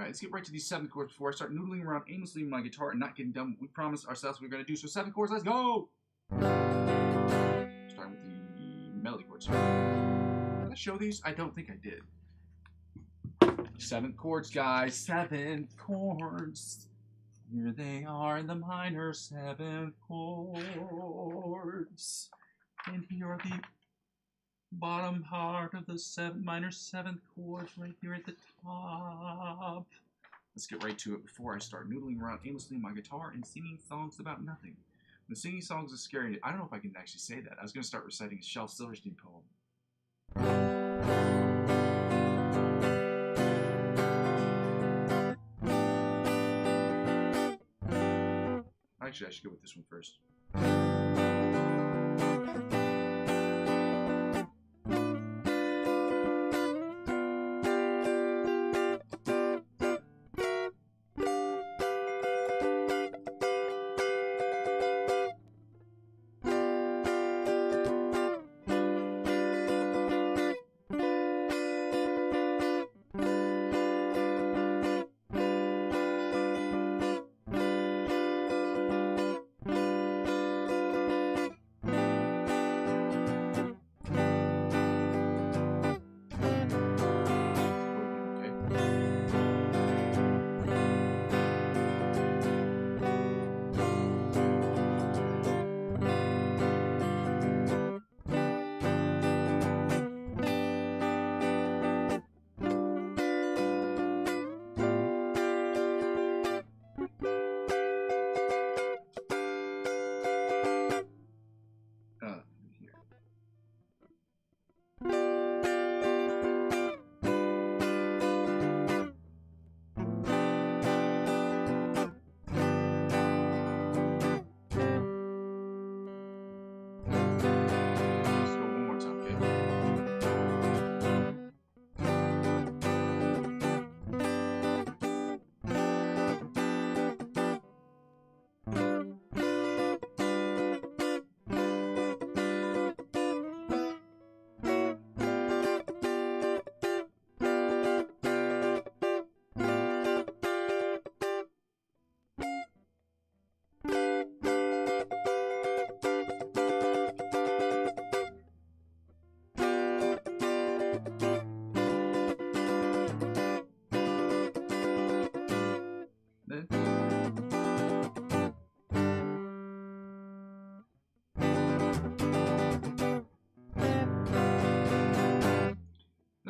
A: Let's get right to these seventh chords before I start noodling around aimlessly with my guitar and not getting done what we promised ourselves we were going to do. So seven chords, let's go! Starting with the melody chords. Did I show these? I don't think I did. Seventh chords, guys. Seventh chords. Here they are in the minor seventh chords. And here are the bottom part of the minor seventh chords right here at the top. Let's get right to it before I start noodling around aimlessly on my guitar and singing songs about nothing. When singing songs is scary, I don't know if I can actually say that. I was going to start reciting a Shel Silverstein poem. Actually, I should go with this one first.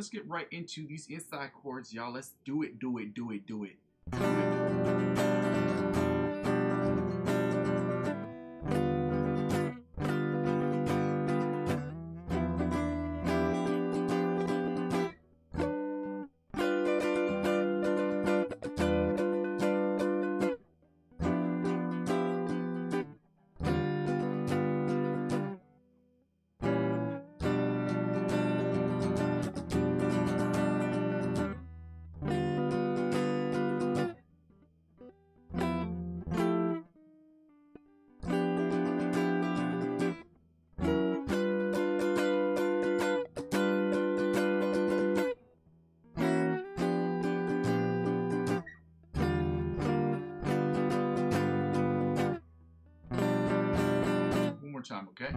A: let's get right into these inside chords, y'all. Let's do it. One more time, okay?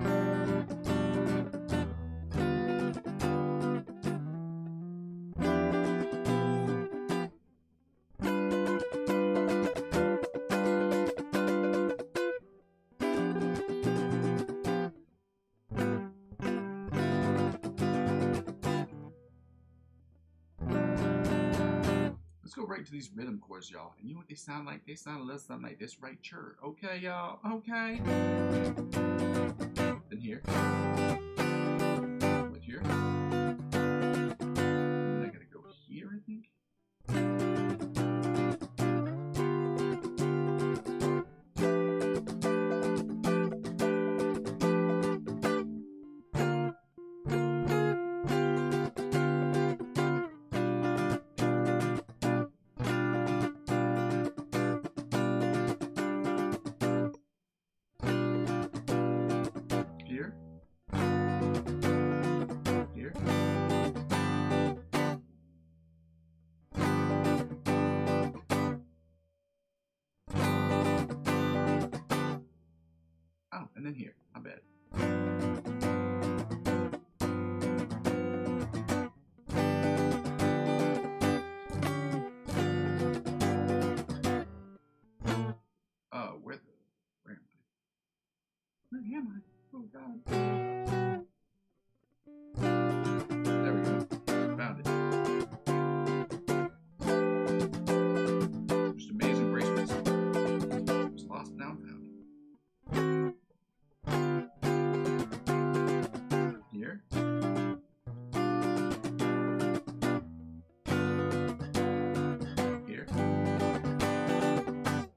A: Let's go right into these rhythm chords, y'all. And you know what they sound like? They sound a little something like this right here. Okay, y'all. Okay. Then here. Right here. And I gotta go here, I think. Here. Here. Oh, and then here. I bet. Oh, where am I? Where am I? Oh God. There we go. Found it. Just amazing grace with this. Just lost, now found. Here. Here.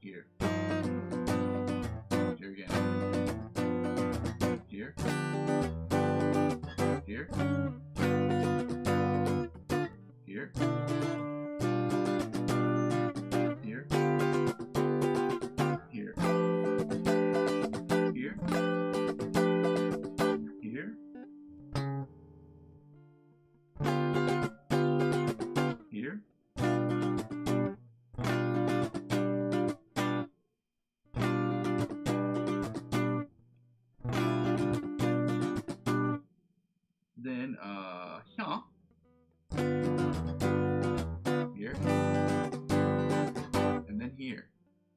A: Here. Here again. Here. Here. Here. Here. Here. Here. Here. Here. Then here. Here. And then here.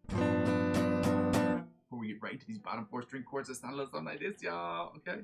A: Before we get right into these bottom 4 string chords that sound a little something like this, y'all. Okay.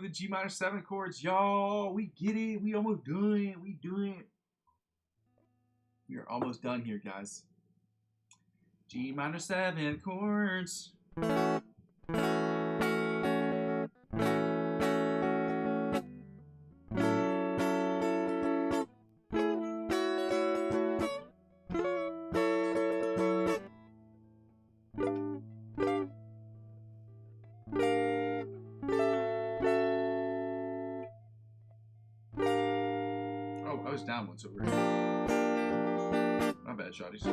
A: the G minor 7 chords, y'all. We get it. We almost doing it. We doing it. We are almost done here, guys. G minor 7 chords. Oh, I was down one, so we're my bad, shawties.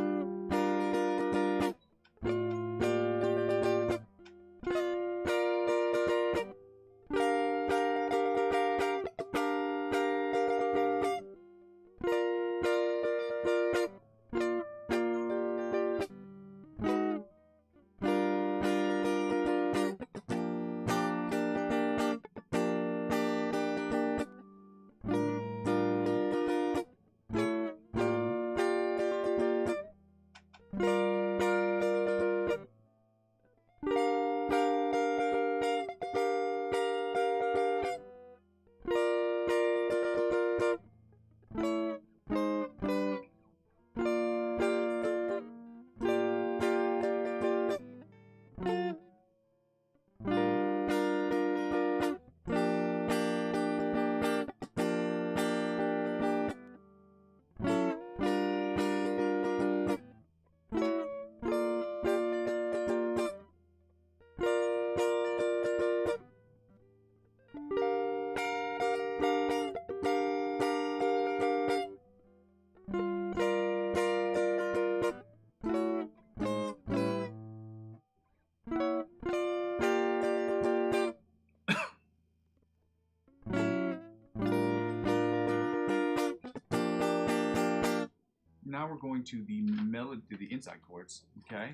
A: Now we're going to the melody, to the inside chords, okay?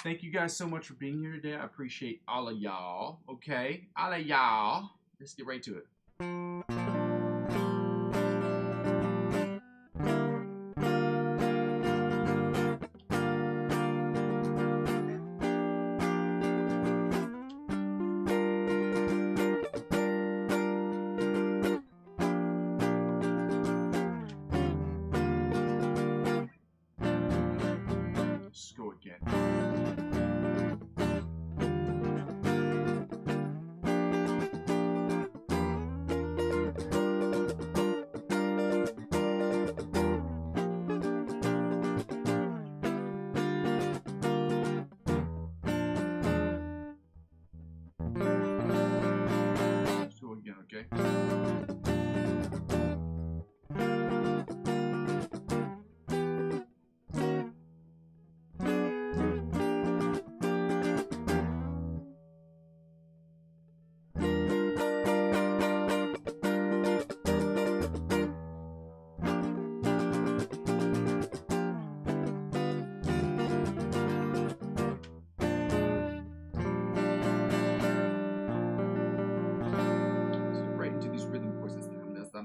A: Thank you guys so much for being here today. I appreciate all of y'all, okay? All of y'all. Let's get right to it. Let's go again. Let's go again, okay?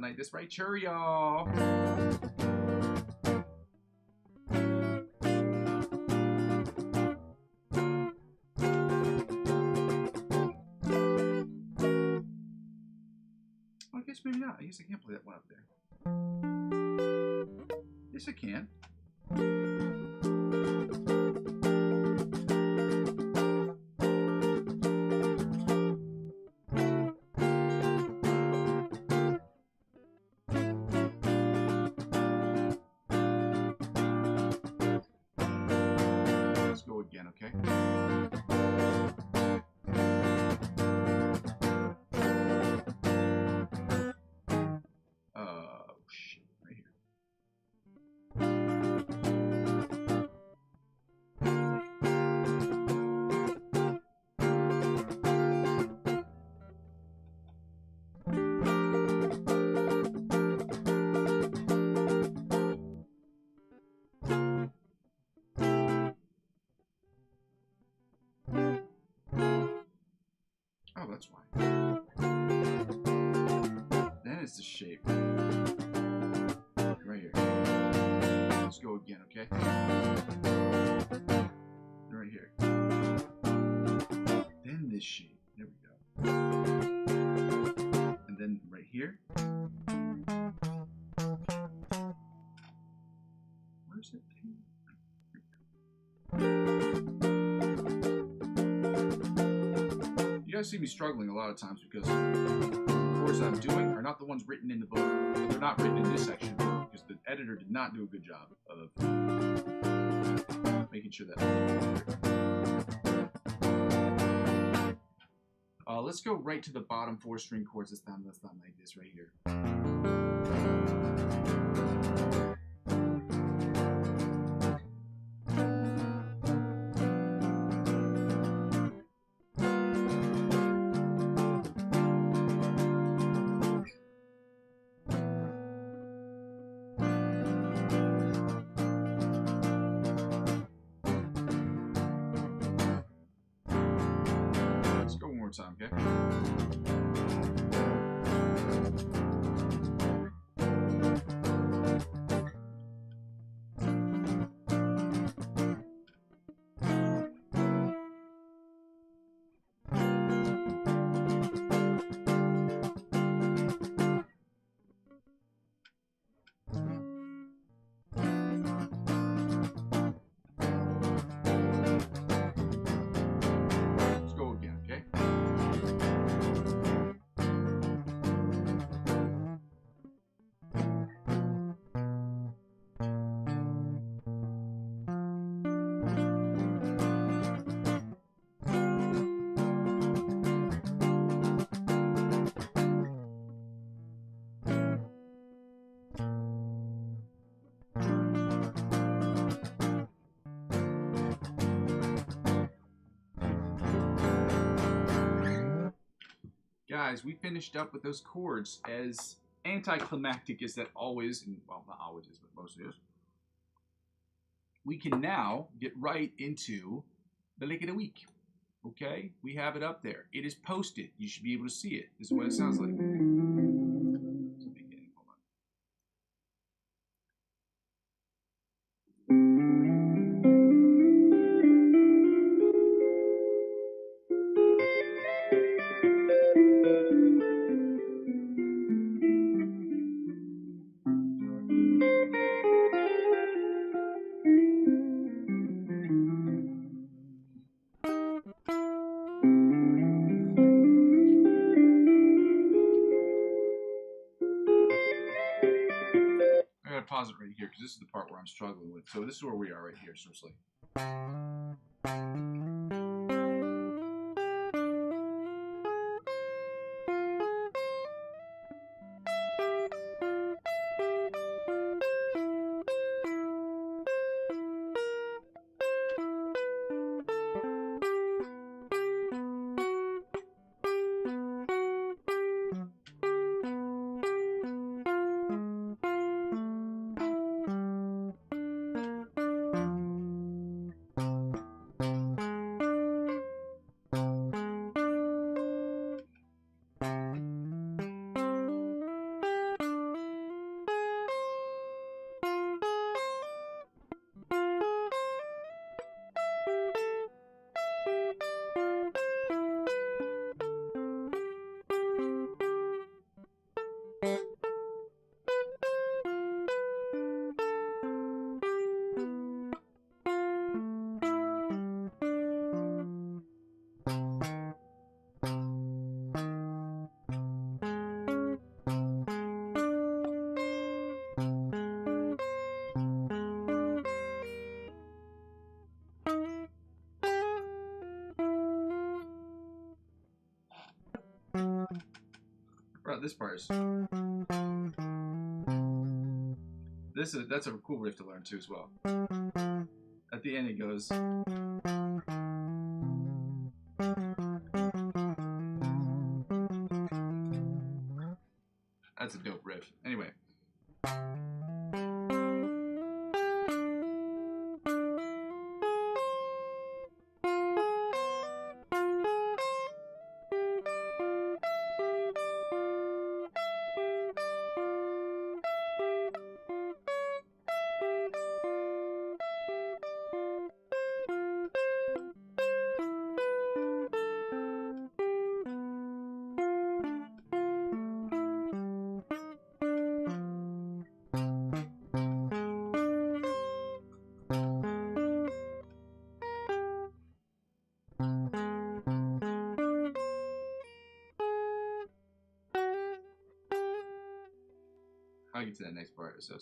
A: Like this right, sure, y'all. I guess maybe not. I guess I can't play that one up there. Yes, I can. Again, okay? Shit, right here. Oh, that's why. Then it's the shape. Right here. Let's go again, okay? Right here. Then this shape. There we go. Where's it? You guys see me struggling a lot of times because the chords I'm doing are not the ones written in the book. They're not written in this section because the editor did not do a good job of making sure that. Let's go right to the bottom 4-string chords. Let's thumb like this right here. Let's go one more time, okay? Let's go again, okay? Guys, we finished up with those chords. As anticlimactic as that always, and well, not always is, but mostly is, we can now get right into the lick of the week. Okay? We have it up there. It is posted. You should be able to see it. This is what it sounds like. I gotta pause it right here because this is the part where I'm struggling with. So this is where we are right here. So it's like. Right, this part is. That's a cool riff to learn too as well. At the end it goes. That's a dope riff. Anyway. get to that next part. So.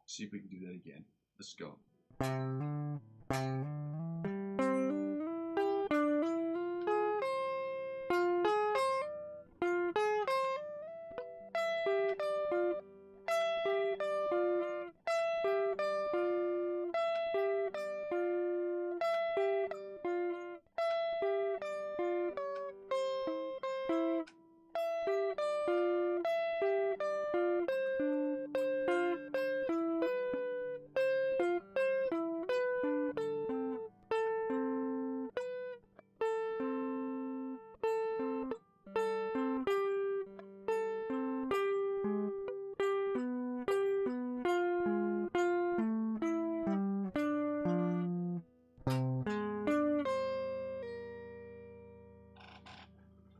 A: See if we can do that again. Let's go.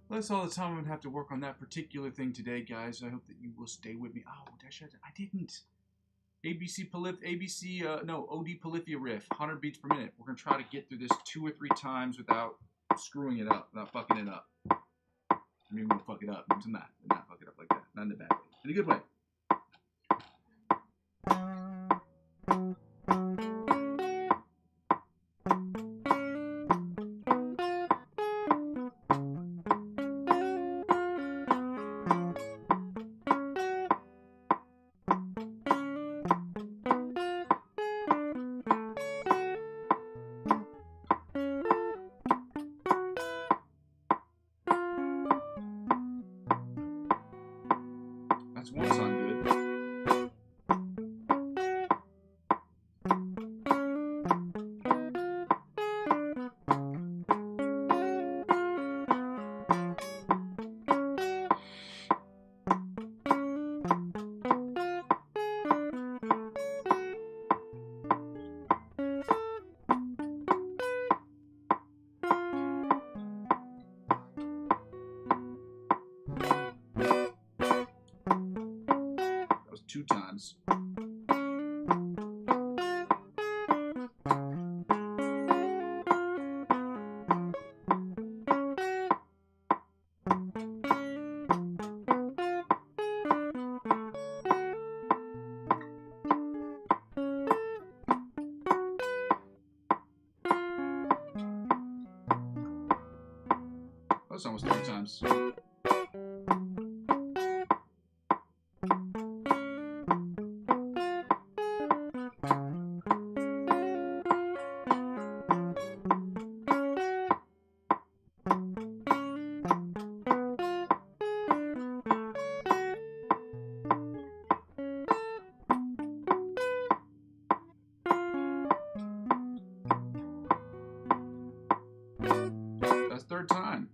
A: That's all the time I'm going to have to work on that particular thing today, guys. I hope that you will stay with me. Oh, I didn't. OD Polyphia riff, 100 beats per minute. We're going to try to get through this 2 or 3 times without screwing it up, without fucking it up. I mean, we'll fuck it up. It's not fuck it up like that. Not in a bad way. In a good way. One song good. That was 2 times. That was almost 3 times. That's 3rd time.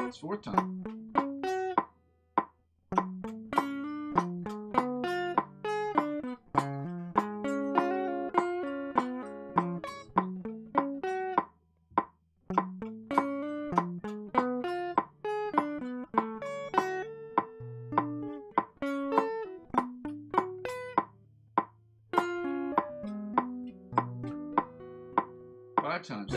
A: It's 4th time. Five times.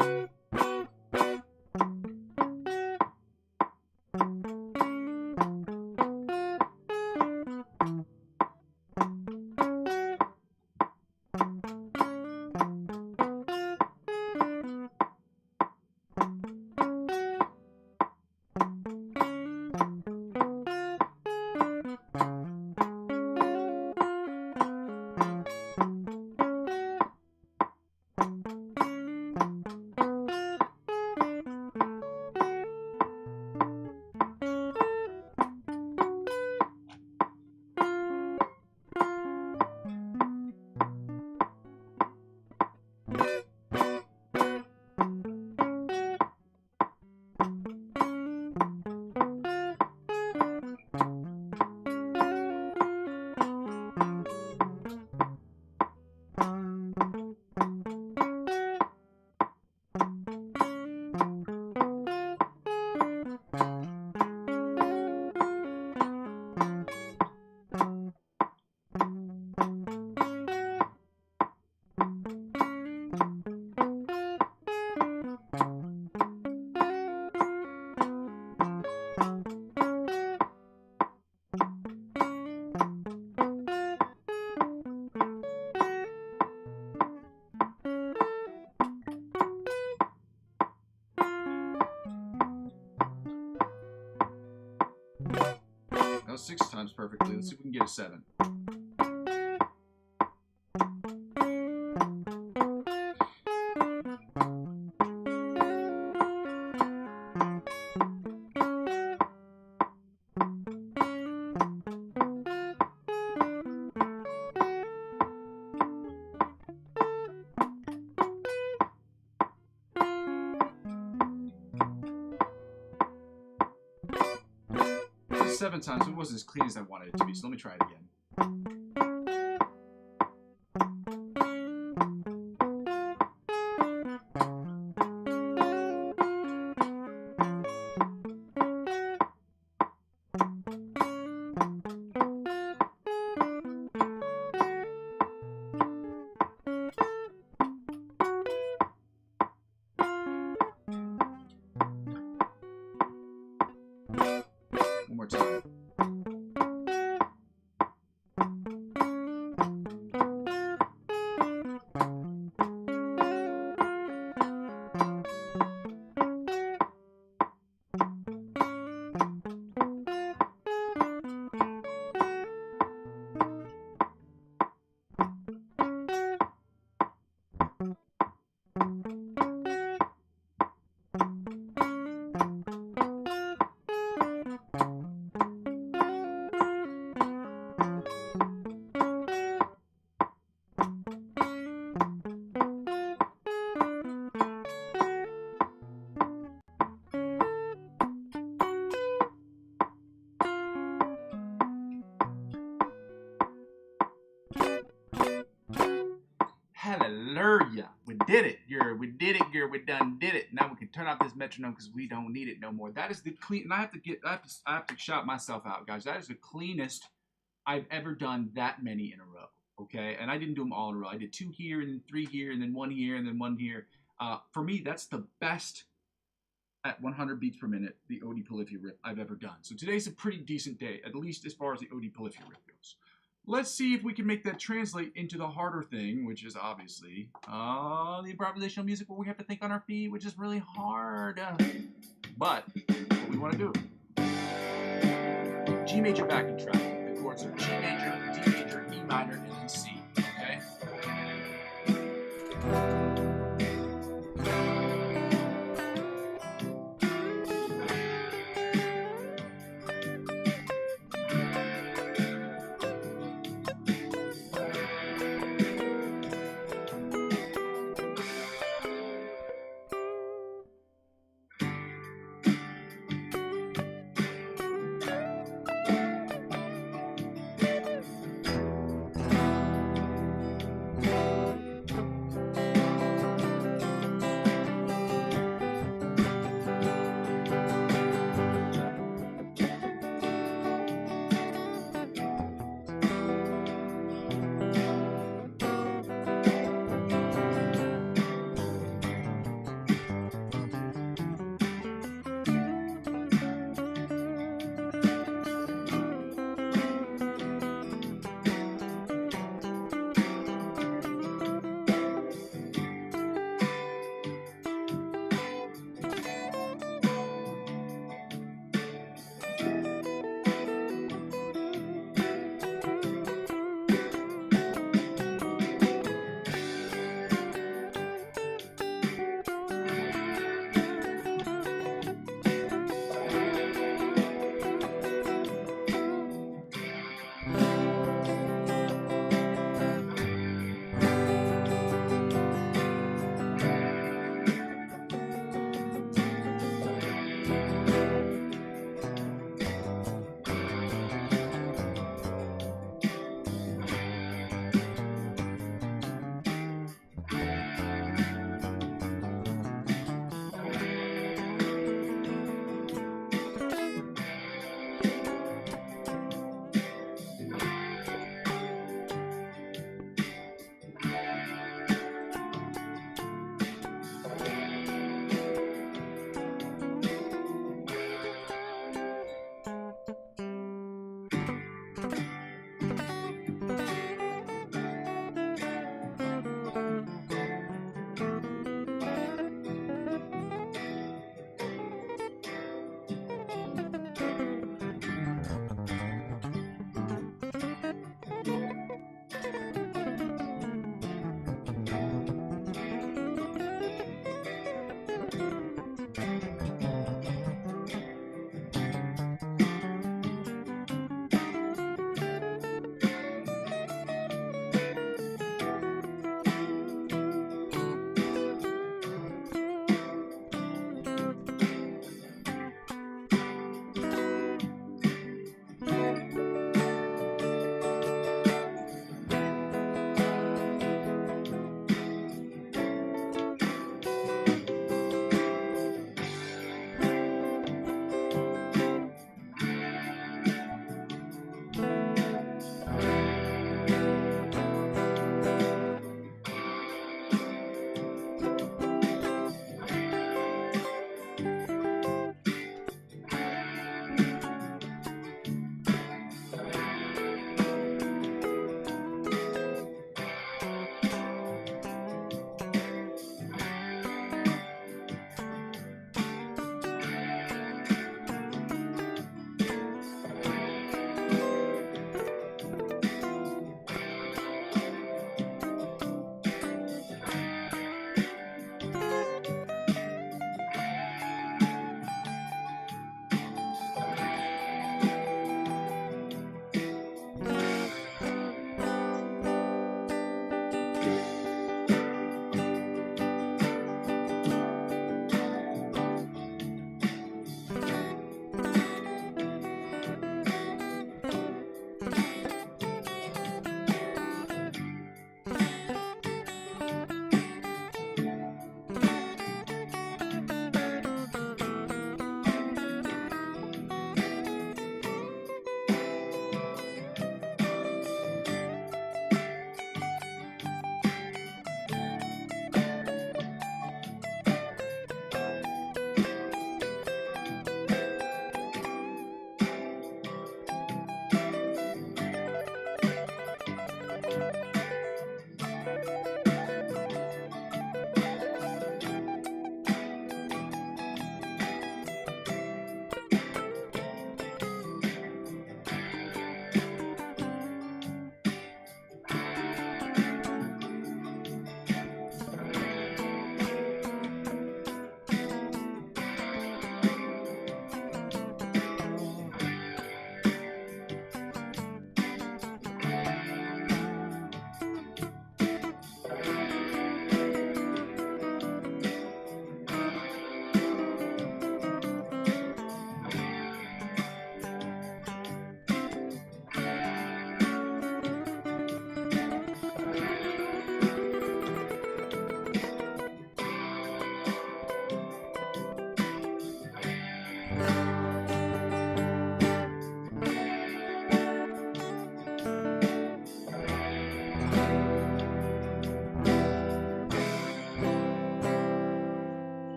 A: That was 6 times perfectly. Let's see if we can get a 7. That was 7 times, but it wasn't as clean as I wanted it to be, so let me try it again. One more time. Hallelujah. We did it, girl. We did it, girl. We done did it. Now we can turn off this metronome because we don't need it no more. That is the clean, and I have to shout myself out, guys. That is the cleanest I've ever done that many in a row. Okay? And I didn't do them all in a row. I did 2 here, and then 3 here, and then 1 here, and then 1 here. For me, that's the best at 100 beats per minute, the Odi Polyphia riff I've ever done. So today's a pretty decent day, at least as far as the Odi Polyphia riff goes. Let's see if we can make that translate into the harder thing, which is obviously the improvisational music where we have to think on our feet, which is really hard. But what we want to do, G major backing track. The chords are G major, D major, E minor, and then C. Okay?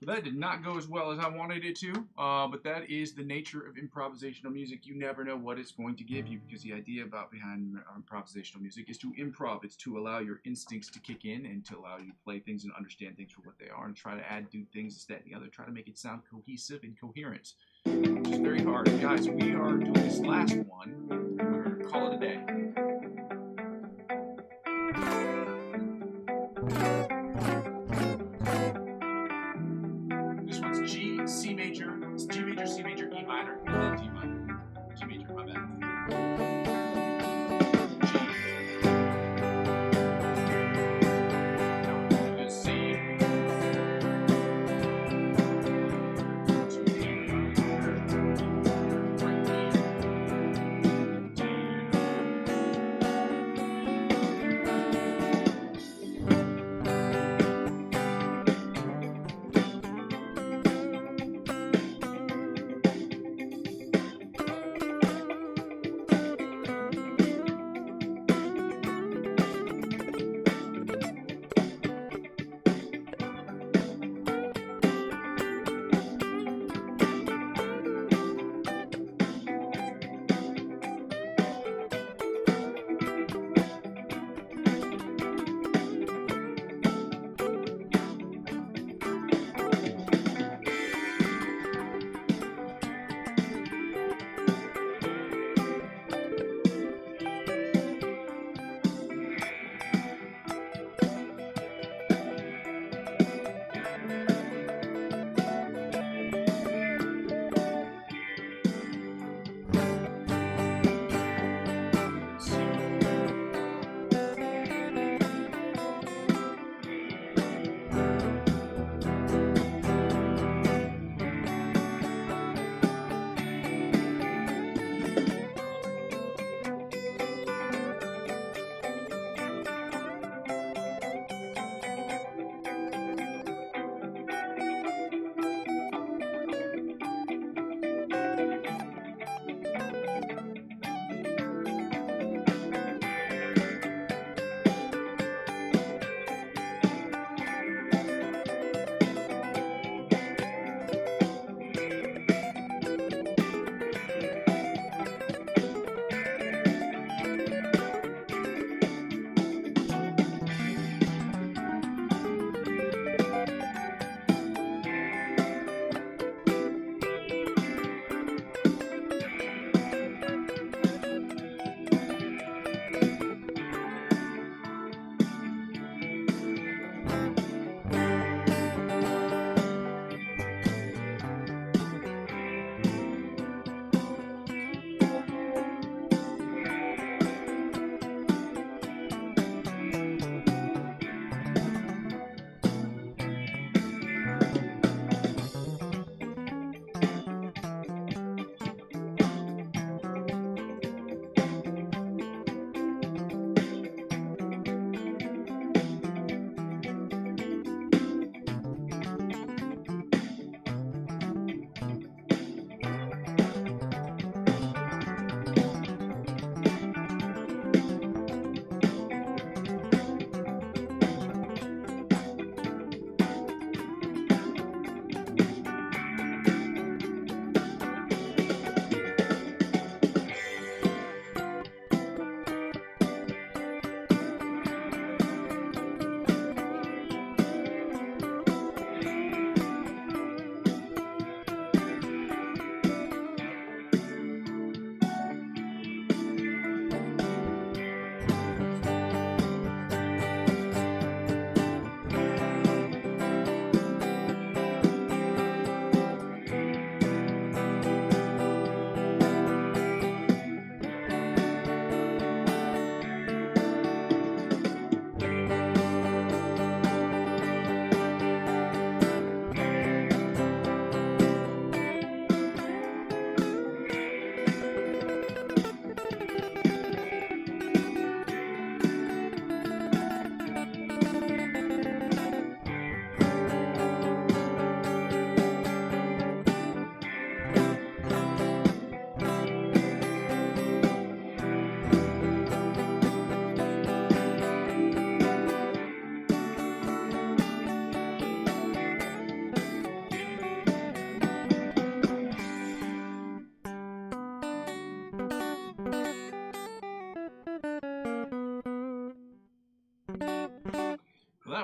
A: That did not go as well as I wanted it to, but that is the nature of improvisational music. You never know what it's going to give you, because the idea behind improvisational music is to improv. It's to allow your instincts to kick in and to allow you to play things and understand things for what they are, and try to do things, this, that, and the other. Try to make it sound cohesive and coherent, which is very hard. Guys, we are doing this last one, and we're going to call it a day. This one's G, C major, G major, C major, E minor, and then D minor. G major, my bad. G. Now we're going to C.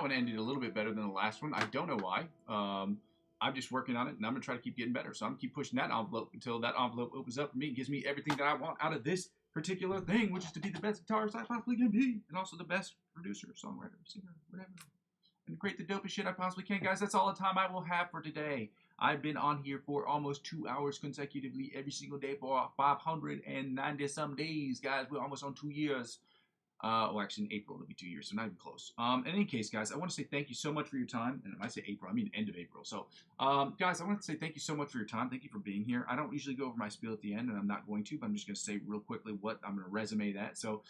A: one ended a little bit better than the last one. I don't know why. I'm just working on it, and I'm gonna try to keep getting better. So I'm gonna keep pushing that envelope until that envelope opens up for me and gives me everything that I want out of this particular thing, which is to be the best guitarist I possibly can be, and also the best producer, songwriter, singer, whatever, and create the dopest shit I possibly can. Guys, that's all the time I will have for today. I've been on here for almost 2 hours consecutively every single day for 590 some days, guys. We're almost on 2 years. Well, actually, in April, it'll be 2 years, so not even close. In any case, guys, I want to say thank you so much for your time. And when I say April, I mean end of April. So, guys, I want to say thank you so much for your time. Thank you for being here. I don't usually go over my spiel at the end, and I'm not going to, but I'm just going to say real quickly what I'm going to resume that. So,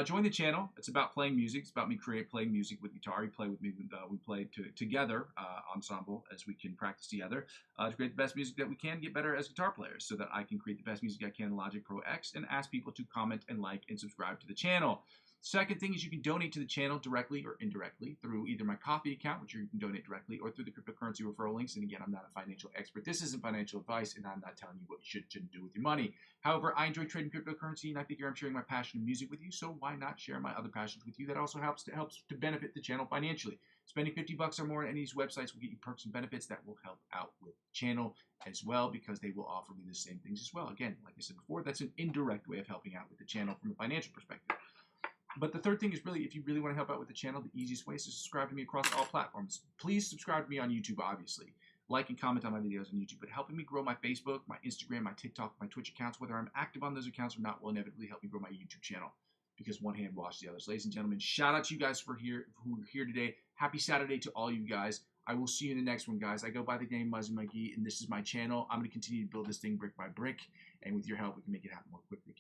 A: join the channel. It's about playing music. It's about me playing music with guitar. You play with me. We play together, ensemble, as we can practice together to create the best music that we can, get better as guitar players, so that I can create the best music I can in Logic Pro X and ask people to comment and like and subscribe to the channel. Second thing is you can donate to the channel directly or indirectly through either my Ko-fi account, which you can donate directly, or through the cryptocurrency referral links. And again, I'm not a financial expert. This isn't financial advice, and I'm not telling you what you shouldn't do with your money. However, I enjoy trading cryptocurrency, and I figure I'm sharing my passion in music with you, so why not share my other passions with you? That also helps to benefit the channel financially. Spending $50 or more on any of these websites will get you perks and benefits that will help out with the channel as well, because they will offer me the same things as well. Again, like I said before, that's an indirect way of helping out with the channel from a financial perspective. But the third thing is really, if you really want to help out with the channel, the easiest way is to subscribe to me across all platforms. Please subscribe to me on YouTube, obviously. Like and comment on my videos on YouTube. But helping me grow my Facebook, my Instagram, my TikTok, my Twitch accounts, whether I'm active on those accounts or not, will inevitably help me grow my YouTube channel, because one hand washes the other. So, ladies and gentlemen, shout out to you guys who are here today. Happy Saturday to all you guys. I will see you in the next one, guys. I go by the name Muzzy McGee, and this is my channel. I'm going to continue to build this thing brick by brick, and with your help, we can make it happen more quickly.